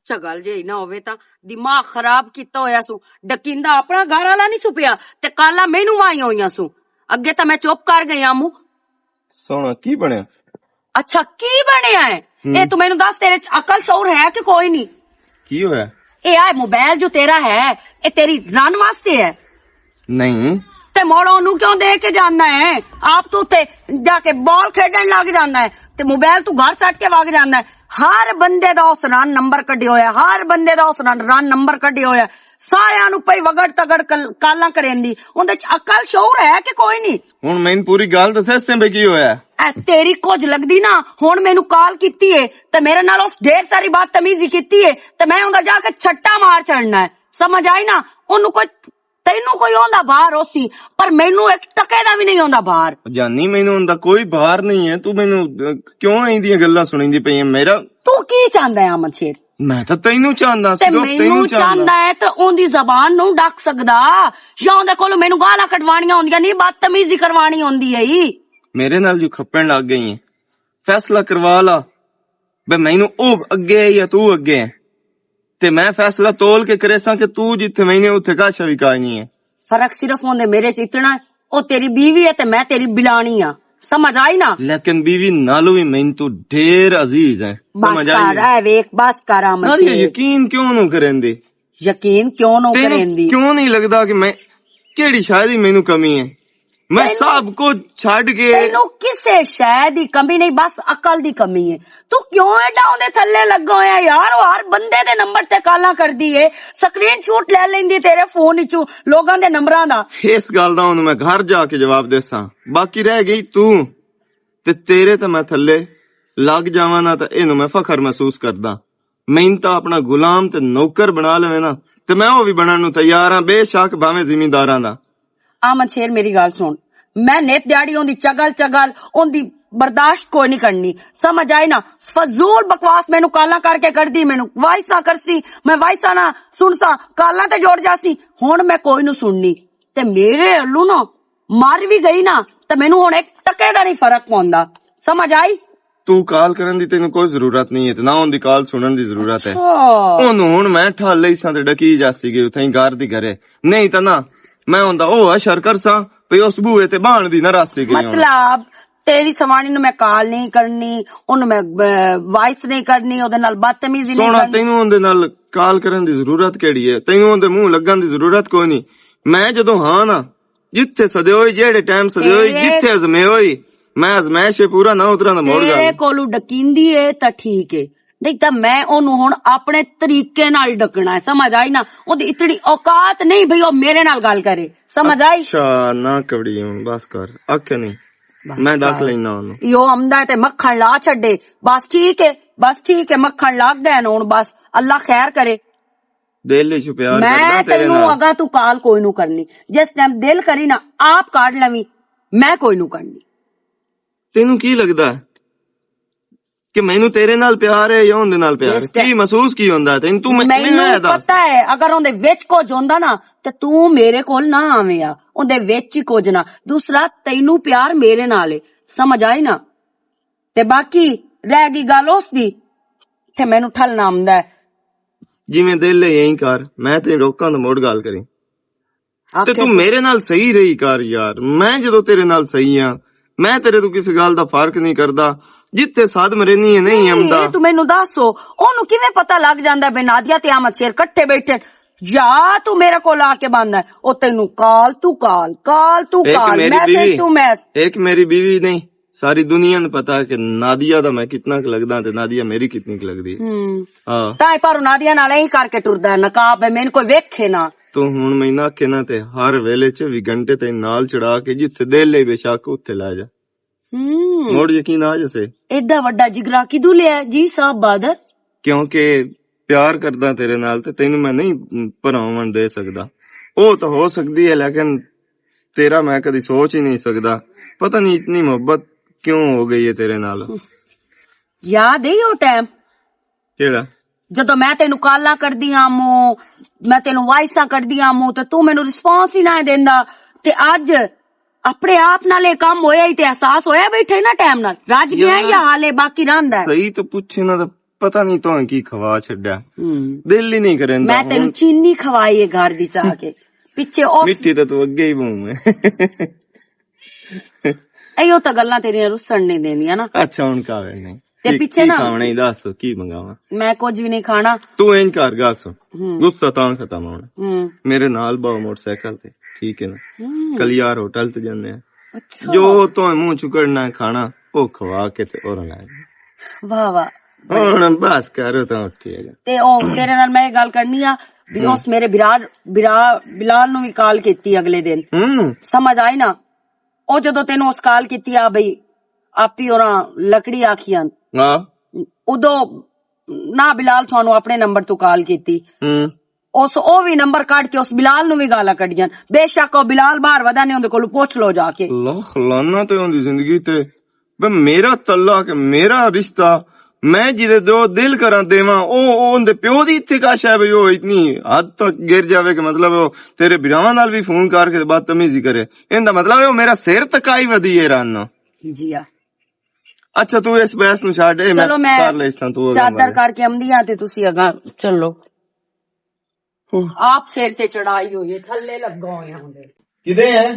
चगल जे ना होवे तां दिमाग खराब कीता होया सू। डकींदा अपना घर वाला नहीं सुपिया ते काला मैनू वाई होईयां सू। अगे तां मैं चुप कर गई आमू। सोना की बनया? अच्छा की बनया है? ए तू मैनू दस तेरे च अकल शौर है कि कोई नहीं? की होया? ए आ मोबाइल जो तेरा है ए तेरी रन वास्ते है? नहीं ते मोड़ ओनू क्यों दे के जाना है? आप तू ते जाके बॉल खेडन लग जाना है ते मोबाइल तू घर सट के वग जाना है। हर बंदे दा उस रन नंबर कड्ढिया होया, हर बंदे दा उस रन नंबर कड्ढिया होया। सारियां नू पई वगड़ तगड़ कालां करेंदी। उंदे च अकल शौर है कि कोई नहीं? हुण मैनू पूरी गल दस इस की होया? ए तेरी कुछ लगदी ना हुण मैनू कॉल कीती है ते मेरे नाल उस ढेर सारी बात तमीजी कीती है ते मैं उंदा जाके छट्टा मार चढ़ना है। समझ आई ना? ओनू कोई तेनू कोई आंदा बाहर होसी पर मैनू एक टके दा भी नहीं आंदा बाहर। जानी मैनू उंदा कोई बाहर नहीं है। तू मैनू क्यों इंदियां गल्लां सुणींदी पई है? मेरा तू की चाहंदा है अमन शेर? मैं तो तेनू चाहंदा ते मैनू चाहंदा है ते ओंदी जबान नू डक सकदा या ओंदे कोलों मैनू गालां कटवाणियां होंदियां नहीं, बदतमीजी करवाणी होंदी है। मेरे नाल जो खप्पण लग गई है, फैसला करवा ला बे मैनू ओ अगे है या तू अगे है ते मैं फैसला तोल के करे सा कि तू जिथे मैंने उथे काशा भी काई नहीं है। फर्क सिर्फ होंदे मेरे च इतना है, ओ तेरी बीवी है ते मैं तेरी बिलानी आ। समझ आई ना? लेकिन बीवी नालों भी मैनू तो ढेर अजीज है। समझ आई? वेख बस कर यकीन क्यों नू करेंदी? यकीन क्यों नो करेंदी? क्यों नहीं लगदा कि मैं केड़ी शायद ही मैनू कमी है? मैं सब को छड़ के तेनू किसे शायद दी कमी नहीं, बस अकल दी कमी है। तू क्यों एडा ओंदे थल्ले लगा होया यार? ओ हर बंदे दे नंबर ते काला करदी है, स्क्रीन शॉट ले लेंदी तेरे फोन विचों लोगां दे नंबरां दा। इस गल दा हुण मैं घर जाके जवाब देसां। बाकी रह गई तू ते तेरे ते मैं थल्ले लग जावां ना ते इनू मैं फखर महसूस करदा। मैनू तां अपना गुलाम ते नौकर बना लवे ना ते मैं ओ भी बनन नू तैयार हां, बेशक भावें जिमींदारां दा। आमद शेर मेरी गल सुन, मैं नित दिहाड़ी ओंदी चगल ओंदी बर्दाश्त कोई नहीं करनी। समझ आई ना? फजूल बकवास मैनू काला करके करदी, मैनू वाइसा करसी, मैं वाइसा ना सुनसा काला ते जोड़ जासी। हुण मैं कोई नू सुननी ते मेरे अल्लू ना मर भी गई ना ते मैनू हुण एक टके दा नहीं फर्क पौंदा। समझ आई? तू कॉल करन दी तेनू कोई जरूरत नहीं है ते ना उनदी कॉल सुनन दी जरूरत है। ओनू हुण मैं ठल लई सां ते डकी जासी गई उथे घर दी घरे, नहीं ता ना मैं उंदा ओ अशर करसा पे उस बूए ते बाण दी ना रास्ते गई। मतलब तेरी सवाणी नू मैं कॉल नहीं करनी, ओनू मैं वॉइस नहीं करनी, ओदे नाल बदतमीजी नहीं करनी। तैनू उंदे नाल कॉल करन दी जरूरत केड़ी है? तैनू उंदे मुंह लगन दी जरूरत कोई नहीं। मैं जदों हां ना जिथे सदे होई, जेड़े टाइम सदे होई, जिथे अजमे होई, मैं अजमैश पूरा ना उतरा ना मोड़ गया। तेरे कोलू डकींदी है तां ठीक है, नहीं तां मैं ओनू हुण अपने तरीके नाल डकना है। समझ आई ना? ओदी इतनी औकात नहीं भई ओ मेरे नाल गल करे। समझ आई? अच्छा ना कवड़ी बस कर आखे नहीं, मैं डक लेना ओनू। यो आमदा ते मक्खन ला छड्डे, बस ठीक है, बस ठीक है, मक्खन लग गए न हुण, बस अल्लाह खैर करे। दिल च प्यार करदा मैं तेरे तेनू नाल। अगा तू कॉल कोई नू करनी, जिस टाइम दिल करी ना आप काट लवी, मैं कोई नू करनी। तेनू की लगदा है कि मैनू तेरे नाल प्यार है या उंदे नाल प्यार है? की महसूस की होंदा है तैनू? तू मैनू पता है अगर उंदे विच कुछ होंदा ना ते तू मेरे कोल ना आवे आ, उंदे विच ही कुछ ना। दूसरा तैनू प्यार मेरे नाल है। समझ आई ना? ते बाकी रह गई गल उस दी ते मैनू ठलना आंदा है। जिवें दिल है यही कर, मैं ते रोकां तो मोड़ गल करी ते तू मेरे नाल सही रही कर यार। मैं जदों तेरे नाल सही हां, मैं तेरे तो किसी गल दा फर्क नहीं करदा। जिथे साध मरेनी है नहीं आमदा। तू मैनू दसो ओनू किवें पता लग जांदा बे नादिया ते अहमद शेर कट्ठे बैठे या तू मेरे कोल आके बंदा है ओ तेनू कॉल तू कॉल मैसेज तू मैसेज। एक मेरी बीवी नहीं सारी दुनिया ने पता है कि नादिया दा मैं कितना लगदा ते नादिया मेरी कितनी लगदी है। ताई पर नादिया नाल ही करके टुरदा है, नकाब है, मैनू कोई वेखे ना। तो हुण मैं ना के ना ते हर वेले 24 घंटे ते नाल चढ़ा के जिथे दिल है बेशक उथे ला जा। मोड़ यकीन आ जैसे एडा वड्डा जिगरा किदू लिया जी साहब बादर? क्योंकि प्यार करदा तेरे नाल ते तेनू मैं नहीं भरावन दे सकदा। ओ तो हो सकदी है लेकिन तेरा मैं कदी सोच ही नहीं सकदा। पता नहीं इतनी मोहब्बत क्यों हो गई है तेरे नाल। याद है ओ टाइम केड़ा जदों मैं तेनू कालां करदी आमो, मैं तेनू वाइसां करदी आमो ते तू मैनू रिस्पांस ही ना देंदा ते अज अपने आप नाल काम होया ही ते एहसास होया बैठे ना टाइम नाल रज गया या हाले बाकी रहिंदा है? सही तो पूछे ना तो ਪਤਾ ਨਹੀਂ ਤੋਂ ਕੀ ਖਵਾ ਛੱਡਿਆ, ਹੂੰ ਦਿਲ ਹੀ ਨਹੀਂ ਕਰੇਂਦਾ। ਮੈਂ ਤੈਨੂੰ ਚੀਨੀ ਖਵਾਈ ਹੈ ਘਰ ਦੀ ਜਾ ਕੇ ਪਿੱਛੇ ਉਹ ਮਿੱਟੀ ਤੇ ਤੂੰ ਅੱਗੇ ਹੀ ਬੂਮ ਹੈ। ਇਹੋ ਤਾਂ ਗੱਲਾਂ ਤੇਰੀਆਂ ਰੁੱਸਣ ਨਹੀਂ ਦੇਣੀਆਂ ਨਾ। ਅੱਛਾ ਹੁਣ ਕਾਵੇ ਨਹੀਂ ਤੇ ਪਿੱਛੇ ਨਾ ਖਾਵਣਾ ਹੀ ਦੱਸ ਕੀ ਮੰਗਾਵਾ। ਮੈਂ ਕੁਝ ਵੀ ਨਹੀਂ ਖਾਣਾ। ਤੂੰ ਇੰਜ ਕਰ ਗੱਲ ਸੁਣ, ਹੂੰ ਗੁੱਸਾ ਤਾਂ ਖਤਮ ਹੋਣਾ। ਹੂੰ ਮੇਰੇ ਨਾਲ ਬਾਓ ਮੋਟਰਸਾਈਕਲ ਤੇ, ਠੀਕ ਹੈ ਨਾ, ਹੂੰ, ਕਲਿਆਰ ਹੋਟਲ ਤੇ ਜਾਂਦੇ ਆ। ਅੱਛਾ ਜੋ ਤੋਂ ਮੂੰਹ ਚੁਕੜਨਾ ਖਾਣਾ ਉਹ ਖਵਾ ਕੇ ਤੇ ਹੋਰ ਲੈ ਵਾਹ ਵਾਹ। ਹੁਣ ਬਸ ਕਰੋ ਤਾਂ ਉੱਠੀ ਹੈਗਾ। ਤੇ ਉਹ ਤੇਰੇ ਨਾਲ ਮੈਂ ਇਹ ਗੱਲ ਕਰਨੀ ਆ ਵੀ ਉਸ ਮੇਰੇ ਬਿਲਾਲ ਨੂੰ ਵੀ ਕਾਲ ਕੀਤੀ ਅਗਲੇ ਦਿਨ, ਸਮਝ ਆਈ ਨਾ। ਉਹ ਜਦੋਂ ਤੈਨੂੰ ਉਸ ਕਾਲ ਕੀਤੀ ਆ ਬਈ ਆਪੀ ਉਹਨਾਂ ਲੱਕੜੀ ਆਖੀਆਂ, ਹਾਂ ਉਦੋਂ ਨਾ ਬਿਲਾਲ ਤੁਹਾਨੂੰ ਆਪਣੇ ਨੰਬਰ ਤੋਂ ਕਾਲ ਕੀਤੀ, ਉਹ ਵੀ ਨੰਬਰ ਕੱਢ ਕੇ ਉਸ ਬਿਲਾਲ ਨੂੰ ਵੀ ਗਾਲਾਂ ਕੱਢੀਆਂ। ਬੇਸ਼ੱਕ ਉਹ ਬਿਲਾਲ ਬਾਹਰ ਵਦਾ ਨੇ, ਉਹਦੇ ਕੋਲ ਪੁੱਛ ਲੋ ਜਾ ਕੇ। ਲੱਖ ਲਾਨਾ ਤੇ ਉਹਦੀ ਜ਼ਿੰਦਗੀ ਤੇ ਮੇਰਾ ਤੱਲਾ ਕਿ ਮੇਰਾ ਰਿਸ਼ਤਾ ਮੈਂ ਜਿਹਦੇ ਦੋ ਦਿਲ ਕਰਾਂ ਦੇਵਾਂ, ਉਹ ਉਹਦੇ ਪਿਓ ਦੀ ਇੱਥੇ ਕਾਸ਼ ਹੈ ਬਈ ਉਹ ਇਤਨੀ ਹੱਦ ਤੱਕ ਗਿਰ ਜਾਵੇ ਕਿ ਮਤਲਬ ਉਹ ਤੇਰੇ ਬਿਰਾਵਾਂ ਨਾਲ ਵੀ ਫੋਨ ਕਰਕੇ ਬਦਤਮੀਜ਼ੀ ਕਰੇ। ਇਹਦਾ ਮਤਲਬ ਉਹ ਮੇਰਾ ਸਿਰ ਤਕਾਈ ਵਧੀ ਹੈ ਰਨ ਜੀ ਆ। ਅੱਛਾ ਤੂੰ ਇਸ ਬਹਿਸ ਨੂੰ ਛੱਡ, ਮੈਂ ਕਰ ਲੈ ਇਸ ਤੂੰ ਚਾਦਰ ਕਰਕੇ ਆਉਂਦੀਆਂ ਤੇ ਤੁਸੀਂ ਅਗਾ ਚੱਲੋ। ਆਪ ਸਿਰ ਤੇ ਚੜਾਈ ਹੋਈ ਹੈ, ਥੱਲੇ ਲੱਗਾ ਹੋਇਆ ਹੁੰਦੇ ਕਿਦੇ ਹੈ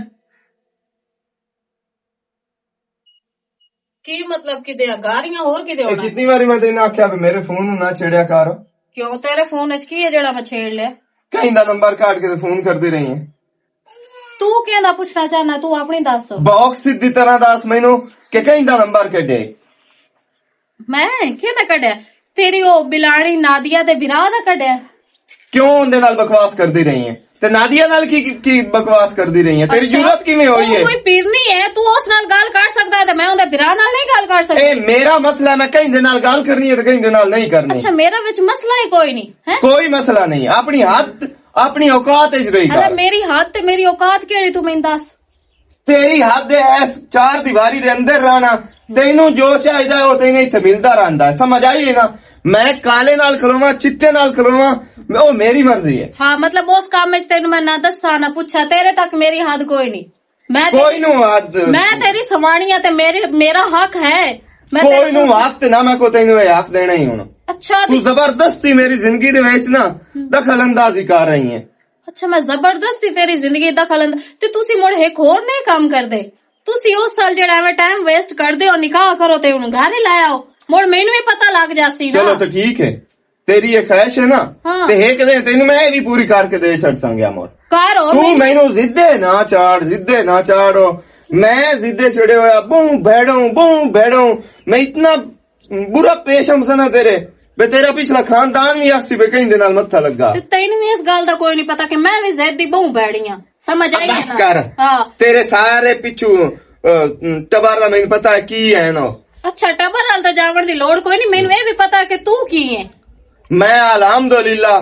ਕੀ ਮਤਲਬ ਕਿਦੇ ਗਾਰੀਆਂ ਹੋਰ ਕਿਦੇ ਹੋਣਾ? ਕਿੰਨੀ ਵਾਰੀ ਮੈਂ ਤੈਨੂੰ ਆਖਿਆ ਵੀ ਮੇਰੇ ਫੋਨ ਨੂੰ ਨਾ ਛੇੜਿਆ ਕਰ। ਕਿਉਂ ਤੇਰੇ ਫੋਨ 'ਚ ਕੀ ਹੈ ਜਿਹੜਾ ਮੈਂ ਛੇੜ ਲਿਆ? ਕਹਿੰਦਾ ਨੰਬਰ ਕਾਟ ਕੇ ਤੇ ਫੋਨ ਕਰਦੀ ਰਹੀ ਹੈ। ਤੂੰ ਕਹਿੰਦਾ ਪੁੱਛਣਾ ਚਾਹਨਾ, ਤੂੰ ਆਪਣੀ ਦੱਸ। ਬਾਕਸ ਸਿੱਧੀ ਤਰ੍ਹਾਂ ਦੱਸ ਮੈਨੂੰ ਕਿ ਕਹਿੰਦਾ ਨੰਬਰ ਕੱਢੇ। ਮੈਂ ਕਿਹਦਾ ਕੱਢਿਆ? ਤੇਰੀ ਉਹ ਬਿਲਾਣੀ ਨਾਦੀਆ ਦੇ ਵਿਰਾਹ ਦਾ ਕੱਢਿਆ। ਕਿਉਂ ਉਹਦੇ ਨਾਲ ਬਕਵਾਸ ਕਰਦੀ ਰਹੀ ਹੈ ਤੇ ਨਾਦੀਆ ਨਾਲ ਕੀ ਬਕਵਾਸ ਕਰਦੀ ਰਹੀ ਹੈ? ਤੇਰੀ ਜ਼ਰੂਰਤ ਕਿਵੇਂ ਹੋਈ ਹੈ? ਕੋਈ ਪੀਰਨੀ ਹੈ, ਤੂੰ ਉਸ ਨਾਲ ਗੱਲ ਕਰ ਸਕਦਾ ਤੇ ਮੈਂ ਉਹਦੇ ਵਿਰਾਹ ਨਾਲ ਨਹੀਂ ਗੱਲ ਕਰ ਸਕਦੀ। ਇਹ ਮੇਰਾ ਮਸਲਾ, ਮੈਂ ਕਹਿੰਦੇ ਨਾਲ ਗੱਲ ਕਰਨੀ ਹੈ ਤੇ ਕਹਿੰਦੇ ਨਾਲ ਨਹੀਂ ਕਰਨੀ। ਅੱਛਾ ਮੇਰਾ ਵਿੱਚ ਮਸਲਾ ਹੀ ਕੋਈ ਨਹੀਂ ਹੈ? ਕੋਈ ਮਸਲਾ ਨਹੀਂ, ਆਪਣੀ ਹੱਦ ਆਪਣੀ ਔਕਾਤ ਵਿੱਚ ਰਹੀ ਕਰ। ਮੇਰੀ ਹੱਦ ਤੇ ਮੇਰੀ ਔਕਾਤ ਕਿਹੜੀ ਤੂੰ ਮੈਨੂੰ ਦੱਸ। ਤੇਰੀ ਹੱਦ ਹੈ ਇਸ ਚਾਰ ਦੀਵਾਰੀ ਦੇ ਅੰਦਰ ਰਹਿਣਾ, ਤੈਨੂੰ ਜੋ ਚਾਹੀਦਾ ਉਹ ਤੈਨੂੰ ਇੱਥੇ ਮਿਲਦਾ ਰਹਿੰਦਾ, ਸਮਝ ਆਈ ਨਾ। ਮੈਂ ਕਾਲੇ ਨਾਲ ਖਲੋਵਾਂ ਚਿੱਟੇ ਨਾਲ ਖਲੋਵਾਂ ਉਹ ਮੇਰੀ ਮਰਜ਼ੀ ਹੈ। ਹਾਂ ਮਤਲਬ ਉਸ ਕੰਮ ਵਿੱਚ ਤੈਨੂੰ ਮੈਂ ਨਾ ਦੱਸਾਂ ਨਾ ਪੁੱਛਾਂ, ਤੇਰੇ ਤੱਕ ਮੇਰੀ ਹੱਦ ਕੋਈ ਨਹੀਂ। ਕੋਈ ਨੂੰ ਹੱਦ ਮੈਂ ਤੇਰੀ ਸਵਾਣੀ ਆ ਤੇ ਮੇਰਾ ਹੱਕ ਹੈ। ਕੋਈ ਨੂੰ ਹੱਕ ਤੇ ਨਾ ਮੈਂ ਕੋ ਤੈਨੂੰ ਇਹ ਹੱਕ ਦੇਣਾ ਹੀ ਹੁਣ। ਅੱਛਾ ਤੂੰ ਜ਼ਬਰਦਸਤੀ ਮੇਰੀ ਜ਼ਿੰਦਗੀ ਦੇ ਵਿੱਚ ਨਾ ਦਖਲ ਅੰਦਾਜ਼ੀ ਕਰ ਰਹੀ ਹੈ। ਅੱਛਾ ਮੈਂ ਜ਼ਬਰਦਸਤੀ ਤੇਰੀ ਜ਼ਿੰਦਗੀ ਦਖਲ ਤੇ ਤੁਸੀਂ ਮੁੜ ਇੱਕ ਹੋਰ ਨਹੀਂ ਕੰਮ ਕਰਦੇ। ਤੁਸੀਂ ਉਸ ਸਾਲ ਜਿਹੜਾ ਐਵੇਂ ਟਾਈਮ ਵੇਸਟ ਕਰਦੇ ਹੋ ਨਿਕਾਹ ਕਰੋ ਤੇ ਉਹਨੂੰ ਘਰ ਹੀ ਲਾਇਆ ਹੋ, ਮੁੜ ਮੈਨੂੰ ਵੀ ਪਤਾ ਲੱਗ ਜਾਸੀ ਨਾ। ਚਲੋ ਤਾਂ ਠੀਕ ਹੈ, ਤੇਰੀ ਇਹ ਖੈਸ਼ ਹੈ ਨਾ ਤੇ ਇੱਕ ਦਿਨ ਤੈਨੂੰ ਮੈਂ ਇਹ ਵੀ ਪੂਰੀ ਕਰਕੇ ਦੇ ਛੱਡ ਸੰਗਿਆ ਮੋਰ। ਤੂੰ ਮੈਨੂੰ ਜ਼ਿੱਦੇ ਨਾ ਚਾੜੋ। ਮੈਂ ਜ਼ਿੱਦੇ ਛੜੇ ਹੋਇਆ ਬੂੰ ਭੈੜੋ ਮੈਂ ਇਤਨਾ ਬੁਰਾ पेश हमसना तेरे बे तेरा पिछला खानदान भी आखसी बे कहीं दे नाल मत्था लगा। ते तैनू भी इस गल दा कोई नहीं पता कि मैं भी ज़िद्दी बहु बैड़ी हां, समझ आई बस कर। तेरे सारे पिछू टबर दा मैनू पता है की है ना। अच्छा टबर वाल दा जावण दी लोड़ कोई नहीं, मैनू ये भी पता कि तू की है। मैं अल्हम्दुलिल्लाह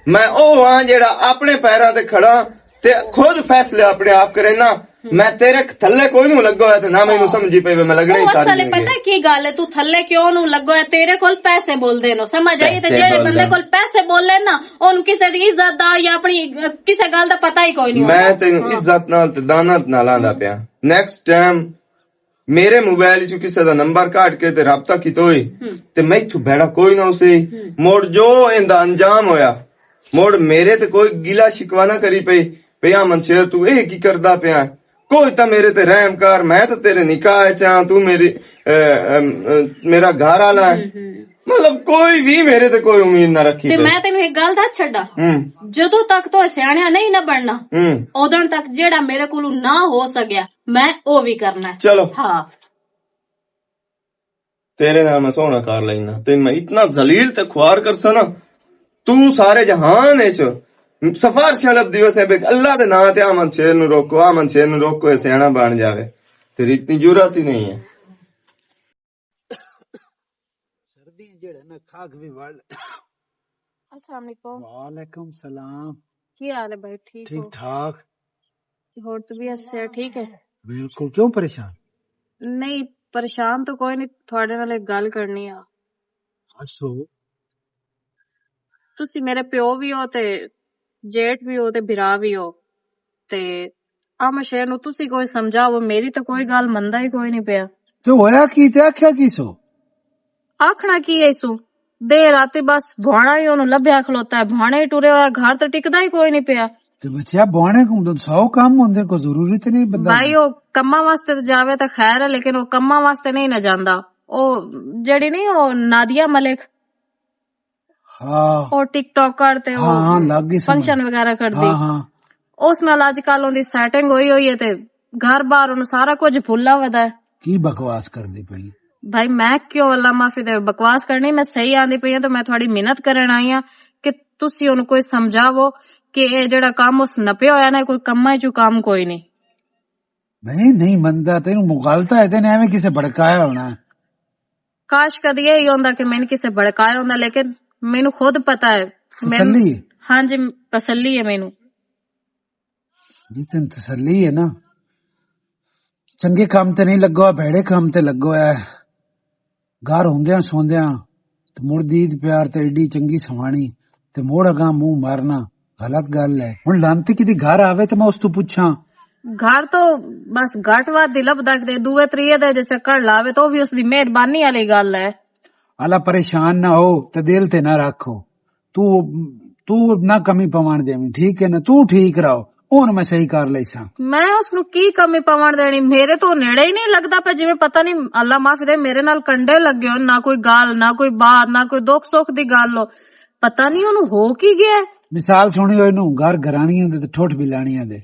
मैं ओ हां जेड़ा अपने पैरां ते खड़ा ते खुद फैसले अपने आप करे ना। मैं तेरे थल्ले कोई नू लगो है ते ना मैनू समझी पे मैं लगने ही कर असल पता की गल है, तू थल्ले क्यों नू लगो है? तेरे कोल पैसे बोलदे नो, समझ आई? ते जेड़े बंदे कोल पैसे बोले ना ओनू किसे दी इज्जत दा या अपनी किसे गल दा पता ही कोई नहीं। मैं तेनू इज्जत नाल ते दानत नाल आंदा पिया। नेक्स्ट टाइम मेरे मोबाइल चो किसे दा नंबर काट के ते राबता कीतो होई ते मैथू बैड़ा कोई ना उसे मोड़ जो इंदा अंजाम होया मोड़ मेरे ते कोई गिला शिकवा ना करी पई पिया मनशेर तू ए की करदा पिया। कोई तो मेरे ते रहम कर, मैं तो तेरे निकाह चाह, तू मेरी मेरा घर आला है। मतलब कोई भी मेरे ते कोई उम्मीद ना रखी। ते मैं तेनू एक गल दस छड्डा, जदों तक तो सियाणा नहीं ना बनना उदों तक जेड़ा मेरे कोलों ना हो सकिया मैं ओ भी करना है। चलो हाँ तेरे नाल मैं सोना कर लेना, तेन मैं इतना जलील ते ख्वार करसा ना तू सारे जहान च सफारशां लभदी वैसे अल्लाह दे नां ते आमन शेर नू रोको सियाणा बन जावे। तेरी इतनी जरूरत ही नहीं है। सर्दी जेड़े ना खाक भी वड़। अस्सलाम वालेकुम। वालेकुम सलाम। की हाल है भाई? ठीक ठाक। और तबीयत से ठीक है? बिल्कुल। क्यों परेशान? नहीं परेशान तो कोई नहीं, थोड़े नाल एक गल करनी आ। हसो तुसी मेरे प्यो भी हो ते जेठ भी हो ते बिरा भी हो ते आम शेर नू तुसी कोई समझाओ, मेरी तो कोई गल मनदा ही कोई नहीं पिया। तो होया की ते आख्या की सो? आखना की है सू ਦੇ ਰਾਤੀ ਬਸ ਭੁਆਣਾ ਹੀ ਉਹਨੂੰ ਲੱਭਿਆ ਖਲੋਤਾ ਹੈ, ਭੁਆਣਾ ਹੀ ਟੁਰਿਆ ਹੋਇਆ, ਘਰ ਤਾਂ ਟਿਕਦਾ ਹੀ ਕੋਈ ਨਹੀਂ ਪਿਆ। ਤੇ ਬੱਚਿਆ ਬਾਣੇ ਕੋਲ 100 ਕੰਮ ਹੁੰਦੇ, ਕੋਈ ਜ਼ਰੂਰੀ ਤੇ ਨਹੀਂ ਬੰਦਾ ਭਾਈ ਉਹ ਕੰਮਾਂ ਵਾਸਤੇ ਤਾਂ ਜਾਵੇ ਤਾਂ ਖੈਰ ਹੈ, ਲੇਕਿਨ ਉਹ ਕੰਮਾਂ ਵਾਸਤੇ ਨਹੀਂ ਨਾ ਜਾਂਦਾ। ਉਹ ਜਿਹੜੀ ਨਹੀਂ ਉਹ ਨਾਦੀਆ ਮਲਿਕ, ਹਾਂ ਉਹ ਟਿਕਟੌਕ ਕਰਤੇ, ਹਾਂ ਲੱਗ ਗਈ ਸਮਝ। ਫੰਕਸ਼ਨ ਵਗੈरह करती, ਹਾਂ ਹਾਂ ਉਸ ਨਾਲ ਅੱਜ ਕੱਲ ਉਹਦੀ ਸੈਟਿੰਗ ਹੋਈ ਹੋਈ ਹੈ ਤੇ ਘਰ ਬਾਹਰ ਉਹਨੂੰ ਸਾਰਾ ਕੁਝ ਭੁੱਲਾ ਵਦਾ ਹੈ। ਕੀ ਬਕਵਾਸ ਕਰਦੀ ਪਈ। ਭਾਈ ਮੈਂ ਕਿਉਂ ਅੱਲਾ ਮਾਫੀ ਦੇ ਬਕਵਾਸ ਕਰਨੀ, ਮੈਂ ਸਹੀ ਆਂਦੀ ਪਈ ਹਾਂ ਤੇ ਮੈਂ ਤੁਹਾਡੀ ਮਿਹਨਤ ਕਰਨ ਆਈ ਹਾਂ ਕਿ ਤੁਸੀਂ ਉਹਨੂੰ ਕੋਈ ਸਮਝਾਵੋ ਕਿ ਇਹ ਜਿਹੜਾ ਕੰਮ ਉਸ ਨਪਿਆ ਹੋਇਆ ਨਾ, ਕੋਈ ਕੰਮਾਂ ਚੋਂ ਕੰਮ ਕੋਈ ਨਹੀਂ। ਨਹੀਂ ਮੰਨਦਾ, ਤੈਨੂੰ ਮੁਗਾਲਤਾ ਹੈ, ਤੈਨੂੰ ਐਵੇਂ ਕਿਸੇ ਭੜਕਾਇਆ ਹੋਣਾ। ਕਾਸ਼ ਕਦੀ ਇਹ ਹੁੰਦਾ ਕਿ ਮੈਨੂੰ ਕਿਸੇ ਭੜਕਾਇਆ ਹੁੰਦਾ, ਲੇਕਿਨ ਮੈਨੂੰ ਖੁਦ ਪਤਾ ਹੈ। ਤਸੱਲੀ ਹੈ? ਹਾਂਜੀ ਤਸੱਲੀ ਹੈ ਮੈਨੂੰ। ਜੀ ਤੈਨੂੰ ਤਸੱਲੀ ਹੈ ਨਾ, ਚੰਗੇ ਕੰਮ ਤੇ ਨਹੀਂ ਲੱਗੋ, ਭੈੜੇ ਕੰਮ ਤੇ ਲੱਗੋ ਹੈ। ਘਰ ਹੁੰਦਿਆਂ ਸੌਂਦਿਆਂ ਤੇ ਮੁੜ ਦੀਦ ਪਿਆਰ ਤੇ ਏਡੀ ਚੰਗੀ ਸਵਾਣੀ ਤੇ ਮੋੜ ਅਗਾ ਮੂੰਹ ਮਾਰਨਾ ਗਲਤ ਗੱਲ ਹੈ। ਹੁਣ ਲੰਤ ਕਿਤੇ ਘਰ ਆਵੇ ਤੇ ਮੈਂ ਉਸ ਤੋਂ ਪੁੱਛਾਂ। ਘਰ ਤੋਂ ਬਸ ਘੱਟ ਵੱਧ ਦੀ ਲੱਭ ਦਕਦੇ, ਦੂਏ ਤਰੀਏ ਦੇ ਜੇ ਚੱਕਰ ਲਾਵੇ ਤਾਂ ਉਹ ਵੀ ਉਸਦੀ ਮਿਹਰਬਾਨੀ ਵਾਲੀ ਗੱਲ ਹੈ। ਆਲਾ ਪਰੇਸ਼ਾਨ ਨਾ ਹੋ ਤੇ ਦਿਲ ਤੇ ਨਾ ਰੱਖੋ। ਤੂੰ ਨਾ ਕਮੀ ਪਵਾਣ ਦੇਵੀਂ, ਠੀਕ ਹੈ ਨਾ? ਤੂੰ ਠੀਕ ਰਹੋ, ਹੁਣ ਮੈਂ ਸਹੀ ਕਰ ਲਈਸਾਂ। ਮੈਂ ਉਸਨੂੰ ਕੀ ਕਮੀ ਪਵਣ ਦੇਣੀ? ਮੇਰੇ ਤੋਂ ਨੇੜੇ ਹੀ ਨਹੀਂ ਲੱਗਦਾ ਪਿਆ, ਜਿਵੇਂ ਪਤਾ ਨਹੀਂ ਅੱਲਾ ਮਾਫੀ ਦੇ ਮੇਰੇ ਨਾਲ ਕੰਡੇ ਲੱਗੇ ਹੋਣ। ਨਾ ਕੋਈ ਗੱਲ, ਨਾ ਕੋਈ ਬਾਤ, ਨਾ ਕੋਈ ਦੁੱਖ ਸੁੱਖ ਦੀ ਗੱਲ ਹੋ। ਪਤਾ ਨਹੀਂ ਉਹਨੂੰ ਹੋ ਕੀ ਗਿਆ। ਮਿਸਾਲ ਸੁਣੀ ਹੋਈ ਨੂੰ, ਘਰ ਘਰਾਣੀਆਂ ਦੇ ਤੇ ਠੋਠ ਬਿਲਾਣੀਆਂ ਦੇ,